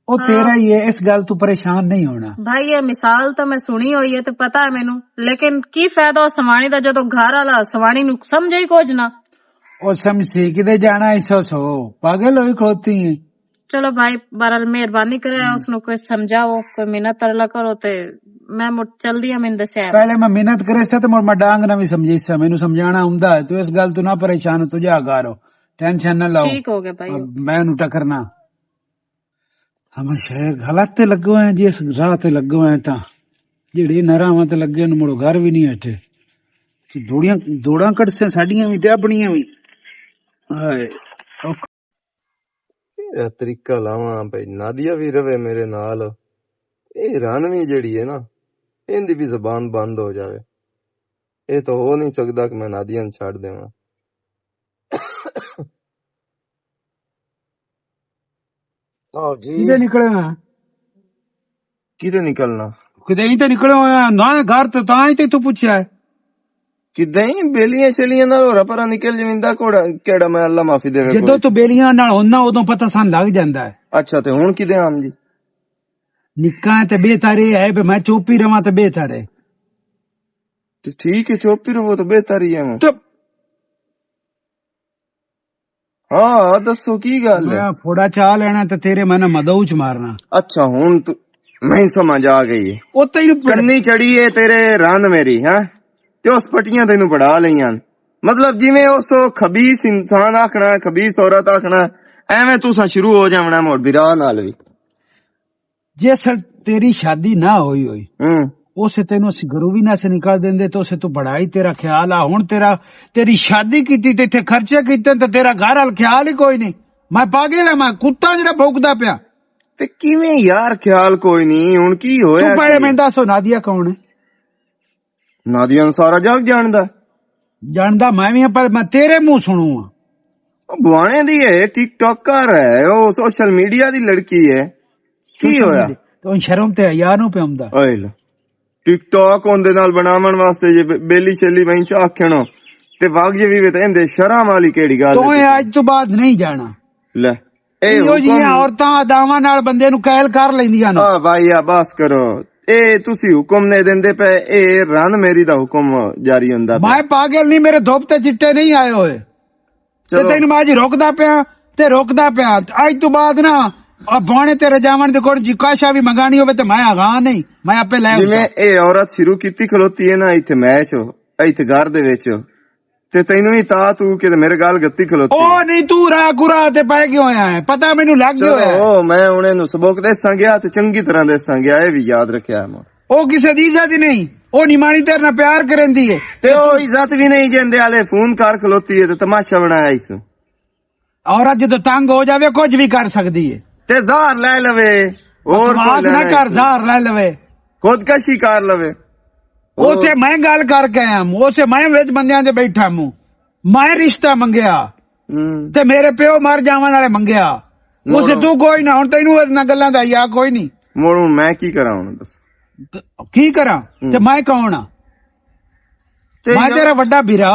ਉਹ ਤੇਰਾ ਹੀ ਹੈ। ਇਸ ਗੱਲ ਤੂੰ ਪਰੇਸ਼ਾਨ ਨਹੀਂ ਹੋਣਾ। ਭਾਈ ਇਹ ਮਿਸਾਲ ਤਾਂ ਮੈਂ ਸੁਣੀ ਹੋਈ ਹੈ ਤੇ ਪਤਾ ਹੈ ਮੈਨੂੰ, ਲੇਕਿਨ ਕੀ ਫਾਇਦਾ ਉਹ ਸਵਾਣੀ ਦਾ ਜਦੋਂ ਘਰ ਵਾਲਾ ਸਵਾਣੀ ਨੂੰ ਸਮਝੇ ਹੀ ਕੁਝ ਨਾ। ਉਹ ਸਮਝੀ ਕਿਤੇ ਜਾਣਾ ਐਸੋ ਸੋ ਪਾਗਲ ਹੋਈ ਖਲੋਤੀ ਹੈ। ਚਲੋ ਭਾਈ ਬਹਰਹਾਲ ਮਿਹਰਬਾਨੀ ਕਰੇ, ਉਸਨੂੰ ਕੋਈ ਸਮਝਾਓ, ਕੋਈ ਮਿਹਨਤ ਤਰਲਾ ਕਰੋ ਤੇ ਮੈਂ ਮੁੜ ਚਲਦੀ ਆ। ਮੈਨੂੰ ਦੱਸਿਆ ਪਹਿਲੇ ਮੈਂ ਮਿਹਨਤ ਕਰੇ ਸੀ ਤੇ ਮੁੜ ਮੈਂ ਡਾਂਗ ਨਾ ਵੀ ਸਮਝੀ ਸੀ, ਮੈਨੂੰ ਸਮਝਾਣਾ ਹੁੰਦਾ ਹੈ। ਤੂੰ ਇਸ ਗੱਲ ਤੋਂ ਨਾ ਪਰੇਸ਼ਾਨ ਹੋ, ਤੁਝਾ ਗਾਰੋ टेंशन न लो। ठीक हो गया भाई। मैं नु टकरना हम शहर गलत ते लगो हैं जी, इस राह ते लगो हैं ता जेड़े नरावां ते लगे नु मुड़ो घर भी नहीं हटे। दौड़ां कट से साडियां भी ते अपनियां भी। हाय ਇਹ ਤਰੀਕਾ ਲਾਵਾਂ ਭਈ ਨਾਦੀਆ ਵੀ ਰਵੇ ਮੇਰੇ ਨਾਲ। ਇਹ ਰਾਨਵੀ ਜਿਹੜੀ ਹੈ ਨਾ, ਇਹਦੀ ਵੀ ਜ਼ਬਾਨ ਬੰਦ ਹੋ ਜਾਵੇ। ਇਹ ਤਾਂ ਹੋ ਨਹੀਂ ਸਕਦਾ ਕਿ ਮੈਂ ਨਾਦੀਆ ਨੂੰ ਛੱਡ ਦੇਵਾਂ। ਆਓ ਜੀ, किधे निकले हैं? ਕਿਤੇ ਨਿਕਲਣਾ? किधे ही तो निकले होया ना घर ते तां ही ते तू पूछया है। ਕਿਦਾਂ ਹੀ ਬੇਲੀਆਂ ਛਲੀਆਂ ਨਾਲ ਹੋਰਾ ਪਰਾਂ ਨਿਕਲ ਜਵਿੰਦਾ ਕੋੜਾ ਕਿਹੜਾ ਮੈਂ ਅੱਲਾ ਮਾਫੀ ਦੇਵੇ। ਜਦੋਂ ਤੂੰ ਬੇਲੀਆਂ ਨਾਲ ਹੁੰਨਾ ਉਦੋਂ ਪਤਾ ਸਾਨੂੰ ਲੱਗ ਜਾਂਦਾ ਹੈ। ਅੱਛਾ ਤੇ ਹੁਣ ਕਿਦੇ ਆਮ ਜੀ? ਨਿੱਕਾ ਤੇ ਬਿਹਤਰ ਇਹ ਹੈ ਵੀ ਮੈਂ ਚੁੱਪ ਹੀ ਰਵਾਂ ਤੇ ਬਿਹਤਰ ਹੈ। ਤੇ ਠੀਕ ਹੈ, ਚੁੱਪ ਹੀ ਰਹੋ ਤਾਂ ਬਿਹਤਰ ਹੀ ਹੈ। ਹਾਂ ਦੱਸੋ ਕੀ ਗੱਲ ਹੈ? ਮੈਂ ਫੋੜਾ ਚਾਹ ਲੈਣਾ ਤੇ ਤੇਰੇ ਮਨ ਮਦਊ ਚ ਮਾਰਨਾ। ਅੱਛਾ ਹੁਣ ਤੂੰ ਨਹੀਂ ਸਮਝ ਆ ਗਈ ਹੈ। ਉੱਤੇ ਹੀ ਕੰਨੀ ਚੜੀ ਏ ਤੇਰੇ ਰਨ ਮੇਰੀ ਹੈ ਤੇ ਉਸ ਪਟੀਆਂ ਤੈਨੂੰ ਪੜਾ ਲਈਆਂ। ਮਤਲਬ ਜਿਵੇਂ ਉਸ ਖਬੀਸ ਇਨਸਾਨ ਆਖਣਾ, ਖਬੀਸ ਔਰਤ ਆਖਣਾ, ਐਵੇਂ ਤੂੰ ਸ਼ੁਰੂ ਹੋ ਜਾਵਣਾ ਮੋੜ ਬਿਰਾ ਨਾਲ ਵੀ। ਜੇ ਸਰ ਤੇਰੀ ਸ਼ਾਦੀ ਨਾ ਹੋਈ ਹੋਈ ਉਸੇ ਤੈਨੂੰ ਅਸੀਂ ਘਰੋਂ ਵੀ ਨਾ ਸੇ ਨਿਕਾਲ ਦਿੰਦੇ ਤੇ ਉਸੇ ਤੂੰ ਬੜਾ ਹੀ ਤੇਰਾ ਖਿਆਲ ਆ। ਹੁਣ ਤੇਰੀ ਸ਼ਾਦੀ ਕੀਤੀ ਤੇ ਇੱਥੇ ਖਰਚੇ ਕੀਤੇ ਤੇ ਤੇਰਾ ਘਰ ਵਾਲ ਖਿਆਲ ਹੀ ਕੋਈ ਨਹੀਂ। ਮੈਂ ਪਾਗਲ ਆ, ਮੈਂ ਕੁੱਤਾ ਜਿਹੜਾ ਭੌਂਕਦਾ ਪਿਆ। ਤੇ ਕਿਵੇਂ ਯਾਰ ਖਿਆਲ ਕੋਈ ਨਹੀਂ? ਹੁਣ ਕੀ ਹੋਇਆ? ਤੂੰ ਪਹਿਲੇ ਮੈਨੂੰ ਦੱਸੋ ਨਾਦੀਆ ਕੌਣ ਹੈ? ਨਾਦੀਆ ਨੂੰ ਸਾਰਾ ਜੱਗ ਜਾਣਦਾ। ਜਾਣਦਾ ਮੈਂ ਵੀ, ਪਰ ਮੈਂ ਤੇਰੇ ਮੂੰਹ ਸੁਣੂ ਆ। ਉਹ ਬੁਆਣੇ ਦੀ ਹੈ, ਟਿਕਟੌਕਰ ਹੈ, ਉਹ ਸੋਸ਼ਲ ਮੀਡੀਆ ਦੀ ਲੜਕੀ ਹੈ। ਕੀ ਹੋਇਆ? ਤੂੰ ਸ਼ਰਮ ਤੇ ਹਯਾ ਨੂੰ ਪਿਆਉਂਦਾ। ਓਏ ਟਿਕਟੌਕ ਉਹਦੇ ਨਾਲ ਬਣਾਉਣ ਵਾਸਤੇ ਜੇ ਬੇਲੀ ਛੇਲੀ ਵਹੀਂ ਚ ਆਖਣ ਤੇ ਵਗ ਜੇ ਵੀ ਤੇ ਇਹਦੇ ਸ਼ਰਮ ਵਾਲੀ ਕਿਹੜੀ ਗੱਲ? ਤੂੰ ਅੱਜ ਤੋਂ ਬਾਅਦ ਨਹੀਂ ਜਾਣਾ। ਲੈ ਇਹੋ ਜਿਹੀਆਂ ਔਰਤਾਂ ਅਦਾਵਾਂ ਨਾਲ ਬੰਦੇ ਨੂੰ ਕੈਲ ਕਰ ਲੈਂਦੀਆਂ ਨੇ। ਆ ਭਾਈ ਆ ਬਸ ਕਰੋ, ਇਹ ਤੁਸੀਂ ਹੁਕਮ ਨਹੀਂ ਦਿੰਦੇ ਪਏ, ਇਹ ਰਨ ਮੇਰੀ ਦਾ ਹੁਕਮ ਜਾਰੀ ਹੁੰਦਾ। ਮੈਂ ਪਾਗਲ ਨਹੀਂ, ਮੇਰੇ ਧੁੱਪ ਤੇ ਚਿੱਟੇ ਨਹੀਂ ਆਏ ਹੋਏ ਤੇ ਤੈਨੂੰ ਮੈਂ ਅੱਜ ਰੋਕਦਾ ਪਿਆ ਤੇ ਰੋਕਦਾ ਪਿਆ। ਅੱਜ ਤੋਂ ਬਾਅਦ ਨਾ ਬਾਣੇ ਤੇ ਰਜਾਵਣ ਦੇ ਕੋਲ ਜਿਕਾਸ਼ਾ ਵੀ ਮੰਗਾਣੀ ਹੋਵੇ ਤੇ ਮੈਂ ਆਗਾ ਨਹੀਂ, ਮੈਂ ਆਪੇ ਲੈ। ਜਿਵੇਂ ਇਹ ਔਰਤ ਸ਼ੁਰੂ ਕੀਤੀ ਖਲੋਤੀ ਹੈ ਨਾ ਇੱਥੇ ਮੈਚ, ਇੱਥੇ ਘਰ ਦੇ ਵਿੱਚ, ਤੇ ਤੈਨੂੰ ਵੀ ਤਾਂ ਤੂੰ ਕਿ ਮੇਰੇ ਗੱਲ ਗੱਤੀ ਖਲੋਤੀ। ਉਹ ਨਹੀਂ ਤੂੰ ਰਾਹ ਗੁਰਾ ਤੇ ਪੈ ਗਿਆ ਹੋਇਆ ਹੈ, ਪਤਾ ਮੈਨੂੰ ਲੱਗ ਗਿਆ ਹੋਇਆ। ਉਹ ਮੈਂ ਉਹਨੇ ਨੂੰ ਸਬਕ ਦੱਸਾਂ ਗਿਆ ਤੇ ਚੰਗੀ ਤਰ੍ਹਾਂ ਦੱਸਾਂ ਗਿਆ, ਇਹ ਵੀ ਯਾਦ ਰੱਖਿਆ ਮੈਂ। ਉਹ ਕਿਸੇ ਦੀ ਇੱਜ਼ਤ ਹੀ ਨਹੀਂ, ਉਹ ਨਿਮਾਣੀ ਤੇਰੇ ਨਾਲ ਪਿਆਰ ਕਰਦੀ ਹੈ ਤੇ ਉਹ ਇੱਜ਼ਤ ਵੀ ਨਹੀਂ ਜਾਂਦੇ ਵਾਲੇ ਫੋਨ ਕਰ ਖਲੋਤੀ ਹੈ ਤੇ ਤਮਾਸ਼ਾ ਬਣਾਇਆ ਇਸ। ਔਰਤ ਜਦੋਂ ਤੰਗ ਹੋ ਜਾਵੇ ਕੁਝ ਵੀ ਕਰ ਸਕਦੀ ਹੈ ਤੇ ਜ਼ਾਰ ਲੈ ਲਵੇ, ਹੋਰ ਬਾਤ ਨਾ ਕਰ, ਜ਼ਾਰ ਲੈ ਲਵੇ, ਖੁਦਕਸ਼ੀ ਕਰ ਲਵੇ। ਉਸੇ ਮੈਂ ਗੱਲ ਕਰਕੇ ਆਇਆ, ਉਸੇ ਮੈਂ ਵਿੱਚ ਬੰਦਿਆਂ ਦੇ ਬੈਠਾ ਮੂੰ ਮੈਂ ਰਿਸ਼ਤਾ ਮੰਗਿਆ ਤੇ ਮੇਰੇ ਪਿਓ ਮਰ ਜਾਵਣ ਵਾਲੇ ਮੰਗਿਆ। ਉਸ ਤੂੰ ਕੋਈ ਨਾ, ਹੁਣ ਤੈਨੂੰ ਇਹਨਾਂ ਗੱਲਾਂ ਦਾ ਯਾ ਕੋਈ ਨਹੀਂ। ਮੋੜ ਮੈਂ ਕੀ ਕਰਾਂ ਹੁਣ ਦੱਸ? ਕੀ ਕਰਾਂ ਤੇ ਮੈਂ ਕੌਣ ਆ? ਮੈਂ ਤੇਰਾ ਵੱਡਾ ਵੀਰਾ।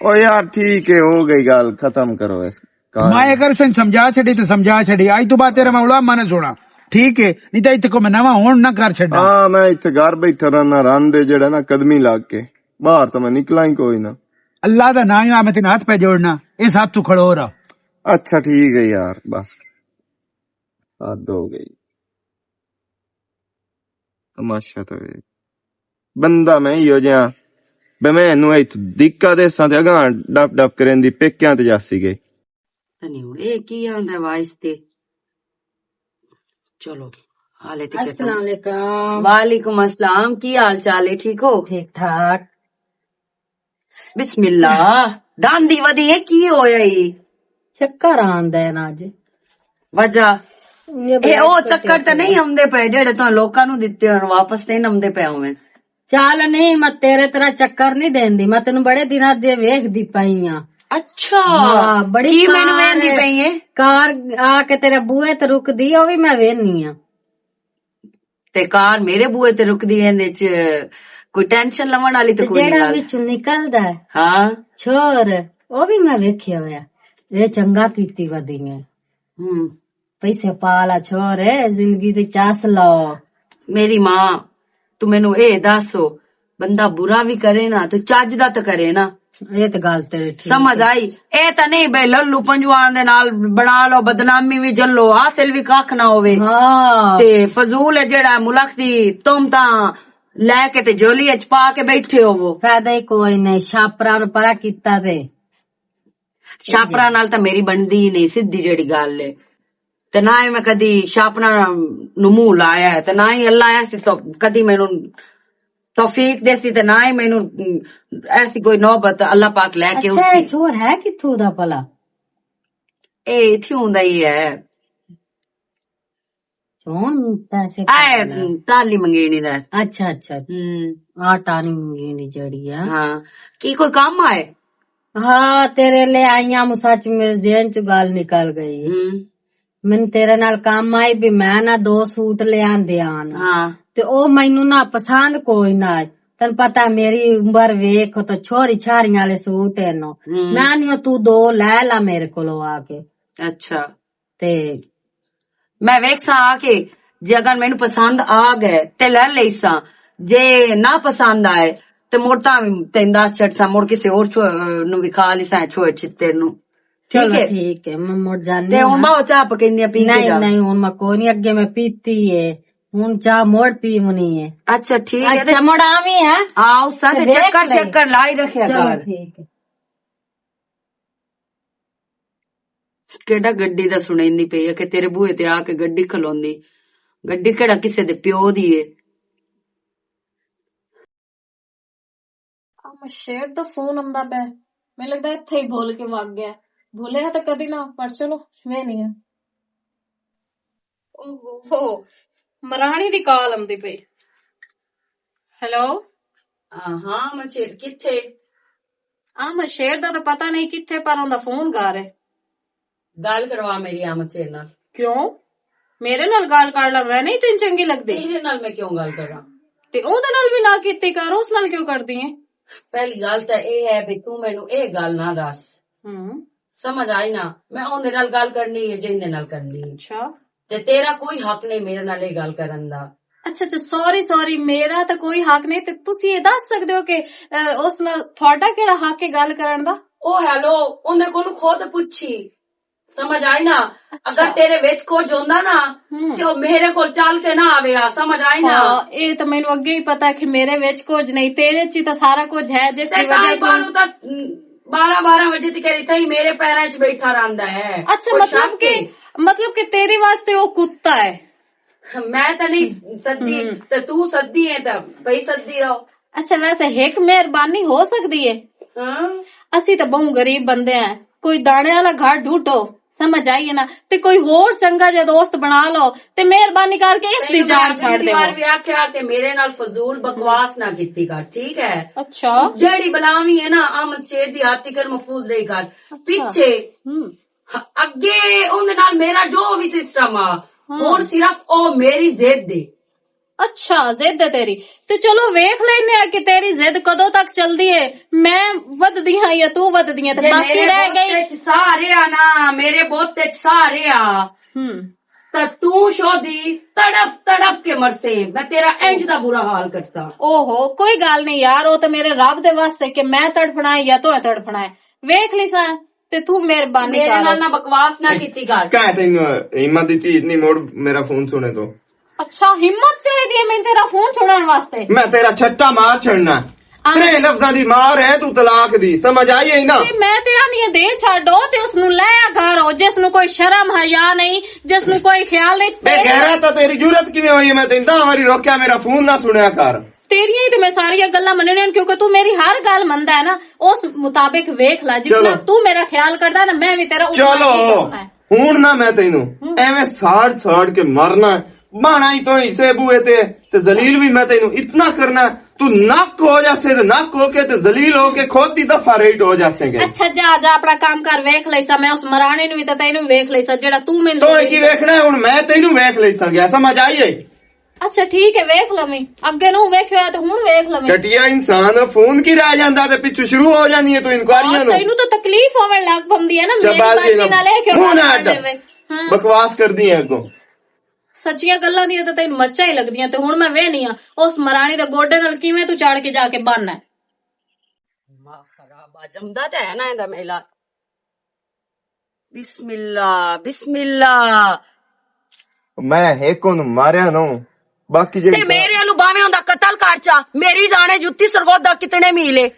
ਓ ਯਾਰ ਠੀਕ ਹੈ, ਹੋ ਗਈ ਗੱਲ, ਖਤਮ ਕਰੋ ਇਸ मैं अगर से समझा छड़ी तो समझा छड़ी। आज तो बात तेरा मौला माने सुना, ठीक है? नहीं तो इतने को मैं नवा होन ना कर छड़ा। हाँ मैं इतने घर बैठा रहना, रांदे जड़ा ना कदमी लाग के बाहर तो मैं निकला ही कोई ना। अल्लाह दा नाम है, मैं तेरे हाथ पे जोड़ना, इस हाथ तू खड़ो रहा। अच्छा ठीक है यार, बस हद हो गई। तमाशा तो है बंदा मैं ही हो जा बे मैनू दिक्का देसा ते अगां डप डप करें दी पेक्यां ते जासी गए। ਇਹ ਕੀ ਆਂਦਾ ਵਾਇਸ ਤੇ। ਚਲੋ ਹਾਲੇ ਤੇ अस्सलाम वालेकुम। वालेकुम अस्सलाम, की हाल चाल है? ठीक हो? ठीक ठाक। बिस्मिल्ला दांदी वदी है, की होया ही? चक्कर आंदा है ना अज। वजह ਇਹ ਉਹ ਚੱਕਰ ਤਾਂ ਨਹੀਂ ਆਉਂਦੇ ਪਏ ਜਿਹੜੇ ਤਾਂ ਲੋਕਾਂ ਨੂੰ ਦਿੱਤੇ ਹੁਣ ਵਾਪਸ ਨਹੀਂ ਆਉਂਦੇ ਪਏ ਹੋਵੇਂ। ਚੱਲ ਨਹੀਂ, ਮੈਂ ਤੇਰੇ ਤਰ੍ਹਾਂ ਚੱਕਰ ਨਹੀਂ ਦੇਂਦੀ, ਮੈਂ ਤੈਨੂੰ ਬੜੇ ਦਿਨਾਂ ਦੇ ਵੇਖਦੀ ਪਈ ਆ। अच्छा हाँ, बड़ी की कार मैनू वेंदी पई है कार आके तेरे बूहे ते रुकदी, ओ भी मैं वेखनी आ। ते कार मेरे बूहे ते रुकदी है, इंदे च कोई टेंशन लवण वाली तो कोई जेड़ा गल। विचों निकलदा है हाँ छोर, ओ भी मैं वेखिया होया। ये चंगा कीती वदी है, पैसे पाला छोर है, जिंदगी ते चास लो। मेरी मां तू मैनू ए दसो, बंदा बुरा भी करे ना तो चज दा तो करे ना। ये तो गल तेरी ठीक। समझ आई? ए तो नहीं बे लल्लू पंजवान दे नाल बना लो, बदनामी भी जल्लो, हासिल भी कख ना होवे। हाँ ते फजूल है जेड़ा मुल्क दी तुम ता लैके ते झोली च पा के बैठे हो। वो फायदा ही कोई नहीं, छापरा ने परा कीता ते छापरा नाल तो मेरी बनदी ही नहीं, सीधी जेड़ी गल है। ते ना ही मैं कदी छापरा नु मुंह लाया है, ते ना ही अल्लाह ऐसी तो कदी मैनू तौफीक देसी, ते ना ही मैनू ऐसी कोई नौबत अल्लाह पाक लेके अच्छा उसकी। ये छोर है किथों दा भला? ए इत्थे हुंदा ही है, चोन पैसे आए ताली मंगेनी दा। अच्छा अच्छा आटा नहीं मंगेनी जड़ी है। हाँ की कोई काम आए? हाँ तेरे ले आईया, मु सच मेरे जेन च गल निकल गई। मैनू तेरे नाल काम आई भी, मैं ना 2 सूट ले आंदे आन, हाँ ते ओ मैनू ना पसंद कोई ना। तन पता मेरी उम्र वेख तो छोरी छारियां वाले सूट है नो, मैं नहीं तू 2 ले ला मेरे कोलो आके। अच्छा ते मैं वेख सा आके, जे अगर मैनू पसंद आ गए ते ले ले सा, जे ना पसंद आए ते मुड़ तां तेन दस छड़ सा, मुड़ किसी और नु विखा ली सा छोड़ छित्ते नु। चलो ठीक है, मैं मुड़ जानी। ते हुण बाओ चाह पकैंदियां पी के नहीं जा। नहीं हुण मैं कोई नहीं, अगे मैं पीती है, हुण चाह मोड़ पीवनी है। अच्छा ठीक है, अच्छा मोड़ आवी है। आओ सा ते देख चक्कर ले। चक्कर लाई रखिया चलो कर। ठीक है। केड़ा गड्डी दा सुनैंदी पई है कि तेरे बूहे ते आके गड्डी खलोंदी, गड्डी केड़ा किसे दे प्यो दी है। मैं शेर दा फोन आंदा पे, मैं लगदा इत्थे ही भूल के वग गया। भूलिया तो कदी ना, पर चलो मैं नहीं है। ओहो मरानी दी कॉल आंदी पई। हेलो हाँ मचेर किथे? मैं शेर दा तो पता नहीं किथे, पर उनदा फोन गा रहे। गल करवा मेरी मचेर नाल। क्यों मेरे नाल गल कर ला, मैं नहीं तेन चंगी लगदी? तेरे नाल मैं क्यों गल करा? ते ओदे नाल भी ना कीती कर, उस नाल क्यों करदी है? पहली गल तो यह है भी तू मैनू ए गल ना दस, समझ आई ना? मैं ओंदे नाल गल करनी है जिंदे नाल करनी है। अच्छा ते तेरा कोई हक नहीं मेरे नाल ए गल करन दा। अच्छा अच्छा सॉरी मेरा तो कोई हक नहीं, ते तुसी ये दस सकदे हो कि उस नाल थोड़ा केड़ा हक है गल करन दा? ओ हेलो ओंदे कोल खुद पुछी, समझ आई ना? अगर तेरे विच कुछ होंदा ना ते ओ मेरे कोल चल के ना आवेगा, समझ आई ना? ये तो मैनू अगे ही पता है कि मेरे विच कुछ नहीं, तेरे च तो सारा कुछ है, जिसकी वजह तू 12 बजे तक इत्थे ही मेरे पैरां च बैठा रहंदा है। अच्छा मतलब कि तेरे वास्ते वो कुत्ता है? मैं तो नहीं सद्दी, ते तू सद्दी है तो भाई सद्दी रहो। अच्छा वैसे एक मेहरबानी हो सकती है? असी तो बहुत गरीब बंदे हैं, कोई दाने वाला घर ढूंढो, ਸਮਝ ਆਈ ਹੈ ਨਾ। ਤੇ ਕੋਈ ਹੋਰ ਚੰਗਾ ਜਿਹਾ ਦੋਸਤ ਬਣਾ ਲਓ ਤੇ ਮਿਹਰਬਾਨੀ ਕਰਕੇ ਇਸ ਦੀ ਜਾਨ ਛੱਡ ਦਿਓ। ਵੀ ਆਖਿਆ ਕਿ ਮੇਰੇ ਨਾਲ ਫਜ਼ੂਲ ਬਕਵਾਸ ਨਾ ਕੀਤੀ ਕਰ, ਠੀਕ ਹੈ। ਅੱਛਾ ਜਿਹੜੀ ਬਲਾਵੀ ਹੈ ਨਾ ਅਹਿਮਦ ਸ਼ੇਰ ਦੀ ਹੱਥ ਕਰ ਮਹਿਫੂਜ਼ ਰਹੀ ਕਰ। ਪਿੱਛੇ ਅੱਗੇ ਉਹਦੇ ਨਾਲ ਮੇਰਾ ਜੋ ਵੀ ਸਿਸਟਮ ਆ, ਹੁਣ ਸਿਰਫ ਉਹ ਮੇਰੀ ਜ਼ਿੱਦ ਦੇ। ਅੱਛਾ ਜ਼ਿੱਦ ਹੈ ਤੇਰੀ, ਤੇ ਚਲੋ ਵੇਖ ਲੈਨੇ ਆ ਕਿ ਤੇਰੀ ਜ਼ਿੱਦ ਕਦੋਂ ਤੱਕ ਚੱਲਦੀ ਹੈ। ਮੈਂ ਵੱਧਦੀ ਹਾਂ ਜਾਂ ਤੂੰ ਵੱਧਦੀ ਹੈ, ਤੇ ਬਾਕੀ ਰਹਿ ਗਈ ਸਾਰੇ ਆ ਨਾ ਮੇਰੇ ਬੋਤੇ ਸਾਰੇ ਆ ਤਾਂ ਤੂੰ ਸ਼ੋਦੀ ਤੜਪ ਤੜਪ ਕੇ ਮਰਸੇ, ਮੈਂ ਤੇਰਾ ਇੰਜ ਦਾ ਬੁਰਾ ਹਾਲ ਕਰਤਾ। ਓਹੋ ਕੋਈ ਗੱਲ ਨਹੀਂ ਯਾਰ, ਉਹ ਤਾਂ ਮੇਰੇ ਰੱਬ ਦੇ ਵਾਸਤੇ ਕਿ ਮੈਂ ਤੜਫਣਾ ਜਾਂ ਤੂੰ ਤੜਫਣਾ ਹੈ। ਵੇਖ ਲਈ ਸਾ ਤੇ ਤੂੰ ਮਿਹਰਬਾਨੀ ਮੇਰੇ ਕਰ। ਨਾਲ ਨਾ ਬਕਵਾਸ ਨਾ ਕੀਤੀ ਕਰ। ਕਹ ਤੈਨੂੰ ਹਿੰਮਤ ਦਿੱਤੀ ਇਤਨੀ ਮੋੜ ਮੇਰਾ ਫੋਨ ਸੁਣੇ ਤੋਂ। ਅੱਛਾ ਹਿੰਮਤ ਚਾਹੀਦੀ ਹੈ ਮੈਨੂੰ ਤੇਰਾ ਫੋਨ ਸੁਣਨ ਵਾਸਤੇ। ਮੈਂ ਤੇਰਾ ਛੱਟਾ ਮਾਰ ਛੱਡਣਾ। ਤੇਰੇ ਲਫ਼ਜ਼ਾਂ ਦੀ ਮਾਰ ਹੈ ਤੂੰ ਤਲਾਕ ਦੀ, ਸਮਝ ਆਈ ਹੈ ਨਾ। ਤੇ ਮੈਂ ਤੇ ਆਨੀ ਦੇ ਛੱਡੋ ਤੇ ਉਸ ਨੂੰ ਲੈ ਘਰ ਹੋ, ਜਿਸ ਨੂੰ ਕੋਈ ਸ਼ਰਮ ਹਯਾ ਨਹੀਂ, ਜਿਸ ਨੂੰ ਕੋਈ ਖਿਆਲ ਨਹੀਂ। ਮੈਂ ਕਹਿ ਰਿਹਾ ਤਾਂ ਤੇਰੀ ਜੁਰਤ ਕਿਵੇਂ ਹੋਈ? ਮੈਂ ਤੈਨੂੰ ਤਾਂ ਵਾਰੀ ਰੋਕਿਆ ਮੇਰਾ ਫੋਨ ਨਾ ਸੁਣਿਆ ਕਰ। ਤੇਰੀਆਂ ਹੀ ਤੇ ਮੈਂ ਸਾਰੀਆਂ ਗੱਲਾਂ ਮੰਨਣੀਆਂ, ਕਿਉਂਕਿ ਤੂੰ ਮੇਰੀ ਹਰ ਗੱਲ ਮੰਨਦਾ ਹੈ ਨਾ। ਉਸ ਮੁਤਾਬਿਕ ਵੇਖ ਲੈ, ਜਿੰਨਾ ਤੂੰ ਮੇਰਾ ਖਿਆਲ ਕਰਦਾ ਨਾ ਮੈਂ ਵੀ ਤੇਰਾ ਚਲੋ ਹੁਣ ਨਾ ਮੈਂ ਤੈਨੂੰ ਐਵੇਂ ਸਾੜ ਕੇ ਮਰਨਾ ਬਾਣਾ ਹੀ ਤੋਂ ਹਿੱਸੇ ਬੂਏ ਤੇ ਜ਼ਲੀਲ ਵੀ ਮੈਂ ਤੈਨੂੰ ਇਤਨਾ ਕਰਨਾ ਤੂੰ ਨੱਕ ਹੋ ਜਾਸੇ ਤੇ ਨੱਕ ਹੋ ਕੇ ਤੇ ਜ਼ਲੀਲ ਹੋ ਕੇ ਖੁਦ ਦੀ ਦਫਾ ਰੇਟ ਹੋ ਜਾਸੇਂਗੇ। ਅੱਛਾ ਜਾ ਆਪਣਾ ਕੰਮ ਕਰ, ਵੇਖ ਲਈਸਾ ਮੈਂ ਉਸ ਮਰਾਣੇ ਨੂੰ ਵੀ ਤੇ ਤੈਨੂੰ ਵੀ ਵੇਖ ਲਈਸਾ ਜਿਹੜਾ ਤੂੰ ਮੈਨੂੰ। ਤੋ ਕੀ ਵੇਖਣਾ ਹੁਣ? ਮੈਂ ਤੈਨੂੰ ਵੇਖ ਲਈਸਾ ਗਿਆ, ਸਮਝ ਆਈਏ? ਅੱਛਾ ਠੀਕ ਹੈ ਵੇਖ ਲਵੇਂ, ਅੱਗੇ ਨੂੰ ਵੇਖਿਆ ਤੇ ਹੁਣ ਵੇਖ ਲਵੇਂ। ਘਟਿਆ ਇਨਸਾਨ ਫੋਨ ਕੀ ਰਹਿ ਜਾਂਦਾ ਤੇ ਪਿੱਛੋਂ ਸ਼ੁਰੂ ਹੋ ਜਾਂਦੀ ਹੈ ਤੂੰ ਇਨਕੁਆਰੀਆਂ ਨੂੰ। ਤੈਨੂੰ ਤਾਂ ਤਕਲੀਫ ਹੋਣ ਲੱਗ ਪੰਦੀ ਹੈ ਨਾ ਮੇਰੀ ਬਾਜੀ ਨਾਲ। ਇਹ ਕਿਉਂ ਬਕਵਾਸ ਕਰਦੀ ਹੈ ਅੱਗੋਂ? ਸੱਚੀਆਂ ਗੱਲਾਂ ਦੀਆਂ ਤਾਂ ਤੈਨੂੰ ਮਰਚਾਂ ਹੀ ਲੱਗਦੀਆਂ। ਤੇ ਹੁਣ ਮੈਂ ਵੇਹਨੀ ਆ ਉਸ ਮਰਾਣੀ ਦੇ ਗੋਡੇ ਨਾਲ ਕਿਵੇਂ ਤੂੰ ਚੜ ਕੇ ਜਾ ਕੇ ਬੰਨਣਾ। ਦਿਮਾਗ ਖਰਾਬ ਆ ਜਮਦਾ ਤਾਂ ਹੈ ਨਾ ਇਹਦਾ ਮੇਲਾ। ਬਿਸਮਿਲ੍ਲਾ ਬਿਸਮਿਲ੍ਲਾ। ਮੈਂ ਹੇਕੋ ਨੂੰ ਮਾਰਿਆ ਨਾ, ਬਾਕੀ ਤੇ ਮੇਰੇ ਵੱਲੋਂ ਬਾਵੇਂ ਹੁੰਦਾ ਕਤਲ ਕਰ ਚਾ, ਮੇਰੀ ਜਾਣੇ ਜੁੱਤੀ ਸਰਗੋਦਾ ਕਿਤਨੇ ਮੀਲੇ।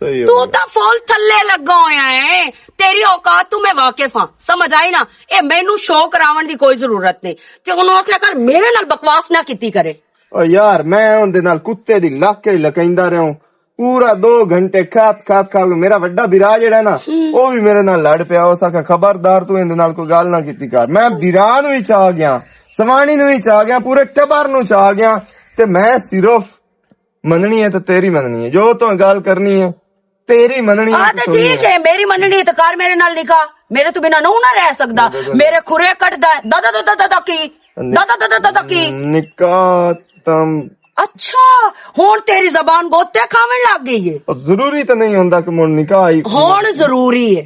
ਸਹੀ ਤੂੰ ਤਾਂ ਫੁੱਲ ਥੱਲੇ ਲੱਗਾ ਹੋਇਆ ਹੈ, ਤੇਰੀ ਔਕਾਤ ਤੂੰ ਮੈਂ ਵਾਕਿਫ ਹਾਂ, ਸਮਝ ਆਈ ਨਾ। ਇਹ ਮੈਨੂੰ ਸ਼ੌਕ ਕਰਾਉਣ ਦੀ ਕੋਈ ਜ਼ਰੂਰਤ ਨਹੀਂ, ਤੇ ਉਹਨੂੰ ਆਖਿਆ ਕਰ ਮੇਰੇ ਨਾਲ ਬਕਵਾਸ ਨਾ ਕੀਤੀ ਕਰੇ। ਓ ਯਾਰ ਮੈਂ ਉਹਦੇ ਨਾਲ ਕੁੱਤੇ ਦੀ ਲੱਕ ਹੀ ਲਕਾਈਂਦਾ ਰਿਹਾ ਪੂਰਾ 2 ਘੰਟੇ ਖਾਪ ਮੇਰਾ ਵੱਡਾ ਬਿਰਾ ਜਿਹੜਾ ਨਾ ਉਹ ਵੀ ਮੇਰੇ ਨਾਲ ਲੜ ਪਿਆ। ਉਸ ਆਖਿਆ ਖਬਰਦਾਰ ਤੂੰ ਇਹਦੇ ਨਾਲ ਕੋਈ ਗੱਲ ਨਾ ਕੀਤੀ ਕਰ। ਮੈਂ ਬਿਰਾ ਨੂੰ ਹੀ ਚਾਹ ਗਿਆ, ਸਵਾਣੀ ਨੂੰ ਹੀ ਚਾਹ ਗਿਆ, ਪੂਰੇ ਟੱਬਰ ਨੂੰ ਚਾਹ ਗਿਆ, ਤੇ ਮੈਂ ਸਿਰਫ ਮੰਨਣੀ ਹੈ ਤੇ ਤੇਰੀ ਮੰਨਣੀ ਹੈ, ਜੋ ਤੂੰ ਗੱਲ ਕਰਨੀ ਹੈ तेरी मननी हाँ तो ठीक है, मेरी मननी तो कार मेरे नाल निकाह, मेरे तो बिना नूं ना रह सकदा। मेरे खुरे कटदा दादा दादा दादा की दादा दादा दादा की निकाह तम। अच्छा हुण तेरी जबान गोते खावन लग गई है। जरूरी तो नहीं होंदा कि मुड़ निकाह ही हुण जरूरी है